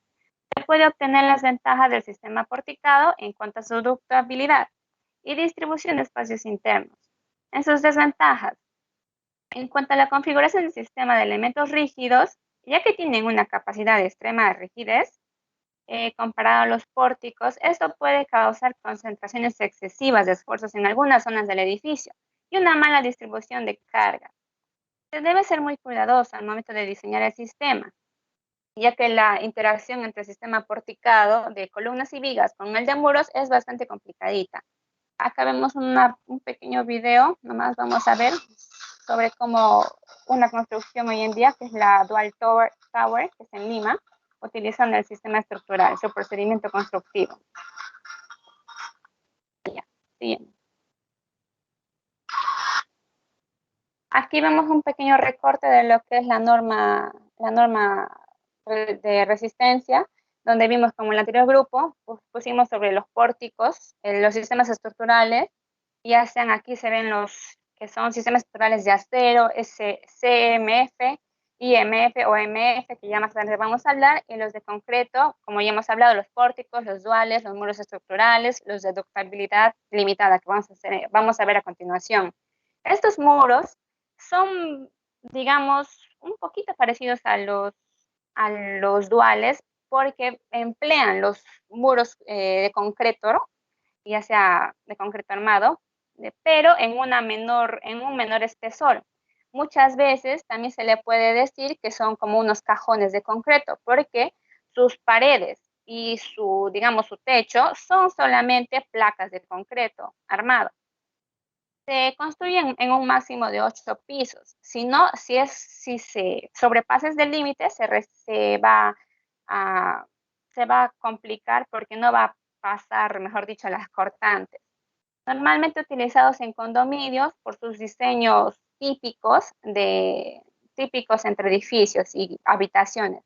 Se puede obtener las ventajas del sistema porticado en cuanto a su ductibilidad y distribución de espacios internos. En sus desventajas: en cuanto a la configuración del sistema de elementos rígidos, ya que tienen una capacidad de extrema rigidez, comparado a los pórticos, esto puede causar concentraciones excesivas de esfuerzos en algunas zonas del edificio y una mala distribución de carga. Se debe ser muy cuidadoso al momento de diseñar el sistema, ya que la interacción entre el sistema porticado de columnas y vigas con el de muros es bastante complicadita. Acá vemos un pequeño video, nomás vamos a ver sobre cómo una construcción hoy en día, que es la Dual Tower, que es en Lima, utilizando el sistema estructural, su procedimiento constructivo. Ya, siguiente. Aquí vemos un pequeño recorte de lo que es la norma de resistencia, donde vimos como en el anterior grupo, pusimos sobre los pórticos, los sistemas estructurales, ya sean aquí se ven los que son sistemas estructurales de acero, CMF, IMF o MF, que ya más tarde vamos a hablar, y los de concreto, como ya hemos hablado, los pórticos, los duales, los muros estructurales, los de ductibilidad limitada, que vamos a ver a continuación. Estos muros son, digamos, un poquito parecidos a los duales, porque emplean los muros de concreto, ya sea de concreto armado, pero en un menor espesor. Muchas veces también se le puede decir que son como unos cajones de concreto, porque sus paredes y digamos, su techo son solamente placas de concreto armado. Se construyen en un máximo de 8 pisos. Si se sobrepasa el límite, se va a complicar porque no va a pasar, mejor dicho, las cortantes. Normalmente utilizados en condominios por sus diseños típicos entre edificios y habitaciones.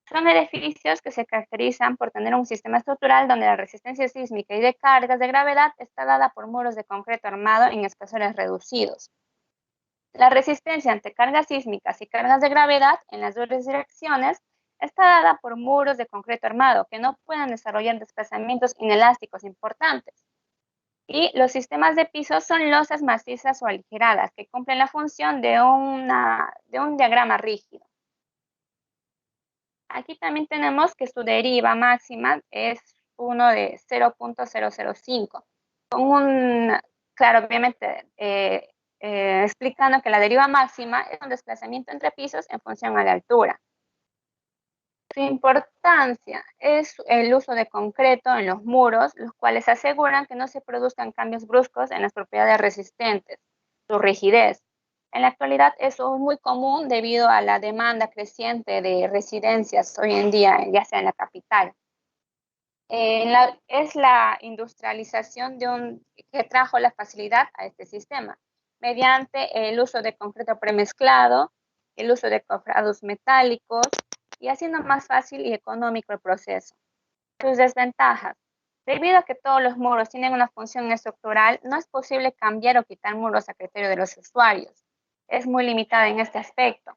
Son edificios que se caracterizan por tener un sistema estructural donde la resistencia sísmica y de cargas de gravedad está dada por muros de concreto armado en espesores reducidos. La resistencia ante cargas sísmicas y cargas de gravedad en las dos direcciones está dada por muros de concreto armado que no pueden desarrollar desplazamientos inelásticos importantes. Y los sistemas de pisos son losas macizas o aligeradas que cumplen la función de un diagrama rígido. Aquí también tenemos que su deriva máxima es 1 de 0.005. Claro, obviamente, explicando que la deriva máxima es un desplazamiento entre pisos en función a la altura. Su importancia es el uso de concreto en los muros, los cuales aseguran que no se produzcan cambios bruscos en las propiedades resistentes, su rigidez. En la actualidad eso es muy común debido a la demanda creciente de residencias hoy en día, ya sea en la capital. Es la industrialización que trajo la facilidad a este sistema, mediante el uso de concreto premezclado, el uso de cofrados metálicos, y haciendo más fácil y económico el proceso. Sus desventajas. Debido a que todos los muros tienen una función estructural, no es posible cambiar o quitar muros a criterio de los usuarios. Es muy limitada en este aspecto.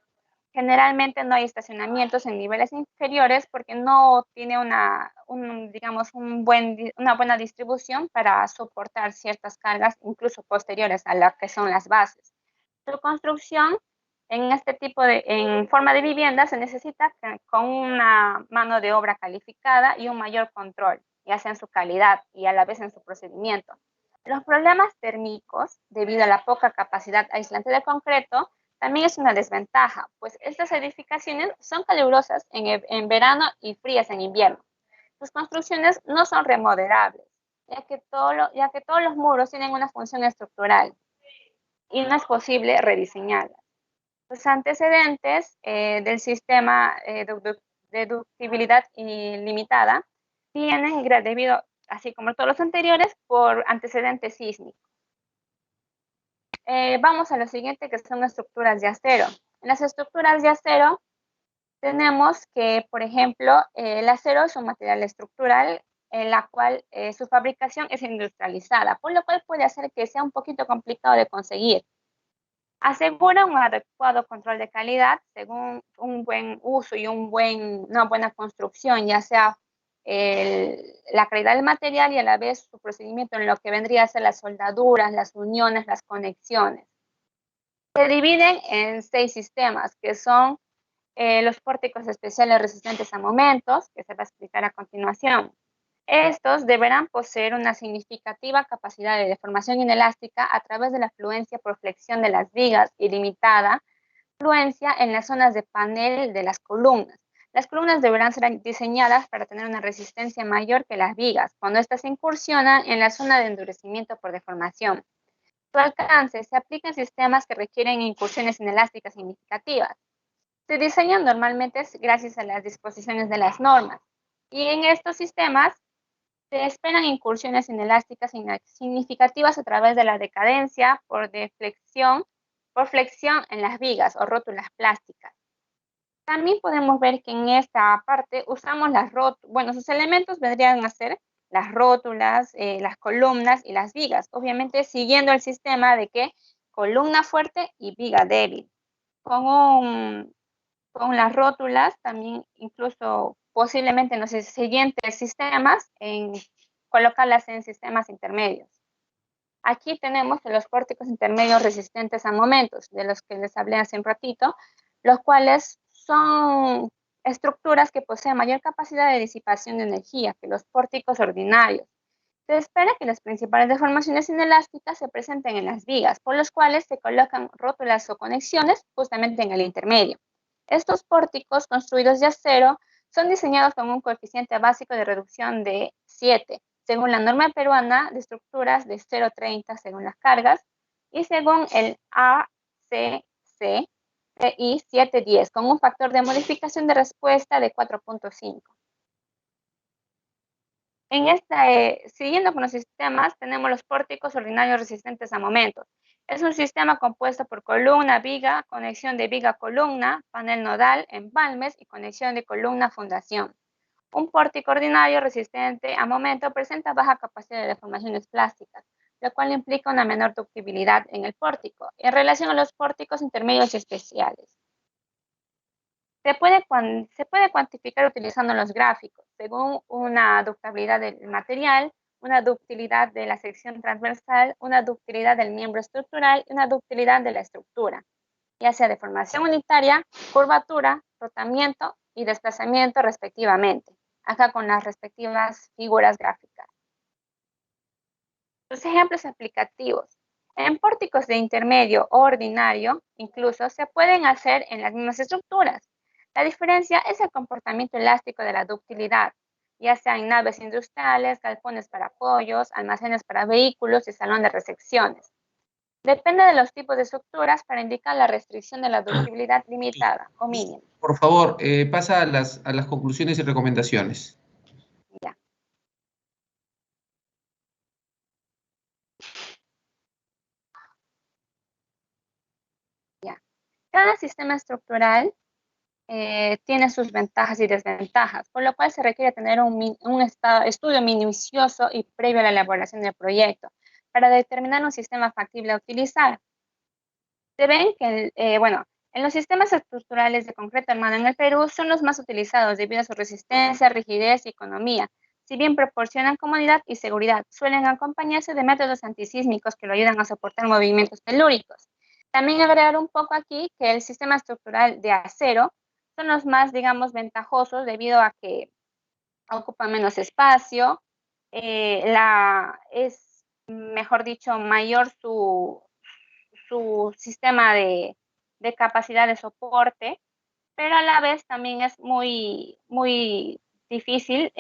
Generalmente no hay estacionamientos en niveles inferiores porque no tiene una buena distribución para soportar ciertas cargas, incluso posteriores a las que son las bases. Su construcción en forma de vivienda se necesita con una mano de obra calificada y un mayor control, ya sea en su calidad y a la vez en su procedimiento. Los problemas térmicos, debido a la poca capacidad aislante de concreto, también es una desventaja, pues estas edificaciones son calurosas en verano y frías en invierno. Sus construcciones no son remodelables, ya que todos los muros tienen una función estructural y no es posible rediseñarlas. Los antecedentes del sistema de ductibilidad ilimitada tienen, debido, así como todos los anteriores, por antecedentes sísmicos. Vamos a lo siguiente, que son estructuras de acero. En las estructuras de acero tenemos que, por ejemplo, el acero es un material estructural en la cual su fabricación es industrializada, por lo cual puede hacer que sea un poquito complicado de conseguir. Asegura un adecuado control de calidad según un buen uso y una buena construcción, ya sea la calidad del material y a la vez su procedimiento en lo que vendría a ser las soldaduras, las uniones, las conexiones. Se dividen en 6 sistemas, que son los pórticos especiales resistentes a momentos, que se va a explicar a continuación. Estos deberán poseer una significativa capacidad de deformación inelástica a través de la fluencia por flexión de las vigas y limitada fluencia en las zonas de panel de las columnas. Las columnas deberán ser diseñadas para tener una resistencia mayor que las vigas, cuando éstas incursionan en la zona de endurecimiento por deformación. Su alcance se aplica en sistemas que requieren incursiones inelásticas significativas. Se diseñan normalmente gracias a las disposiciones de las normas, y en estos sistemas se esperan incursiones inelásticas significativas a través de la decadencia por flexión en las vigas o rótulas plásticas. También podemos ver que en esta parte usamos sus elementos vendrían a ser las rótulas, las columnas y las vigas, obviamente siguiendo el sistema de que columna fuerte y viga débil, con con las rótulas, también incluso posiblemente en los siguientes sistemas, en colocarlas en sistemas intermedios. Aquí tenemos los pórticos intermedios resistentes a momentos, de los que les hablé hace un ratito, los cuales son estructuras que poseen mayor capacidad de disipación de energía que los pórticos ordinarios. Se espera que las principales deformaciones inelásticas se presenten en las vigas, por los cuales se colocan rótulas o conexiones justamente en el intermedio. Estos pórticos construidos de acero son diseñados con un coeficiente básico de reducción de 7, según la norma peruana de estructuras de 0,30 según las cargas, y según el ACC TI 710, con un factor de modificación de respuesta de 4.5. Siguiendo con los sistemas, tenemos los pórticos ordinarios resistentes a momentos. Es un sistema compuesto por columna, viga, conexión de viga-columna, panel nodal, empalmes y conexión de columna-fundación. Un pórtico ordinario resistente a momento presenta baja capacidad de deformaciones plásticas, lo cual implica una menor ductibilidad en el pórtico en relación a los pórticos intermedios y especiales. Se puede cuantificar utilizando los gráficos, según una ductibilidad del material, una ductilidad de la sección transversal, una ductilidad del miembro estructural y una ductilidad de la estructura, ya sea de formación unitaria, curvatura, rotamiento y desplazamiento respectivamente, acá con las respectivas figuras gráficas. Los ejemplos aplicativos. En pórticos de intermedio o ordinario, incluso, se pueden hacer en las mismas estructuras. La diferencia es el comportamiento elástico de la ductilidad, ya sea en naves industriales, galpones para apoyos, almacenes para vehículos y salón de recepciones. Depende de los tipos de estructuras para indicar la restricción de la ductibilidad limitada o mínima. Por favor, pasa a las conclusiones y recomendaciones. Ya. Cada sistema estructural tiene sus ventajas y desventajas, por lo cual se requiere tener un estudio minucioso y previo a la elaboración del proyecto para determinar un sistema factible a utilizar. Se ven que, en los sistemas estructurales de concreto armado en el Perú son los más utilizados debido a su resistencia, rigidez y economía. Si bien proporcionan comodidad y seguridad, suelen acompañarse de métodos antisísmicos que lo ayudan a soportar movimientos telúricos. También agregar un poco aquí que el sistema estructural de acero son los más, digamos, ventajosos debido a que ocupan menos espacio, es, mejor dicho, mayor su sistema de capacidad de soporte, pero a la vez también es muy, muy difícil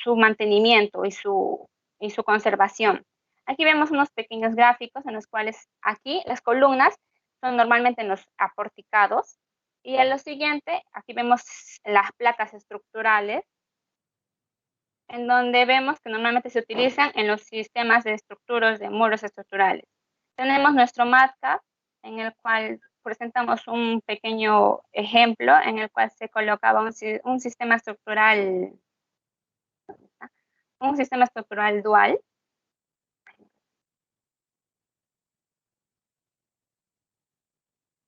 su mantenimiento y su conservación. Aquí vemos unos pequeños gráficos en los cuales aquí las columnas son normalmente en los aporticados, y en lo siguiente, aquí vemos las placas estructurales, en donde vemos que normalmente se utilizan en los sistemas de estructuras de muros estructurales. Tenemos nuestro MATCAP, en el cual presentamos un pequeño ejemplo en el cual se colocaba un sistema estructural dual.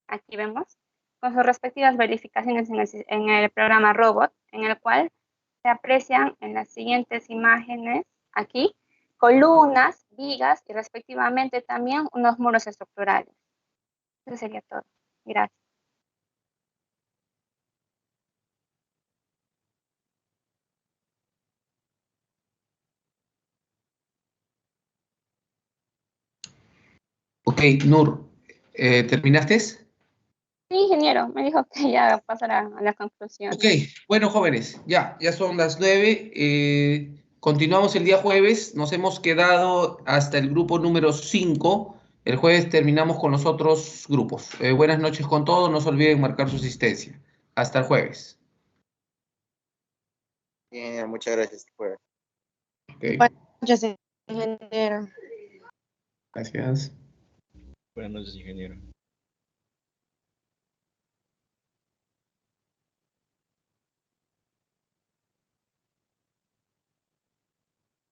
Aquí vemos, con sus respectivas verificaciones en el programa Robot, en el cual se aprecian en las siguientes imágenes, aquí, columnas, vigas y respectivamente también unos muros estructurales. Eso sería todo. Gracias. Ok, Nur, ¿terminaste? Sí, ingeniero, me dijo que ya pasara a la conclusión. Ok, bueno, jóvenes, ya son las 9. Continuamos el día jueves. Nos hemos quedado hasta el grupo número 5. El jueves terminamos con los otros grupos. Buenas noches con todos. No se olviden marcar su asistencia. Hasta el jueves. Bien, muchas gracias. Okay. Buenas noches, ingeniero. Gracias. Buenas noches, ingeniero.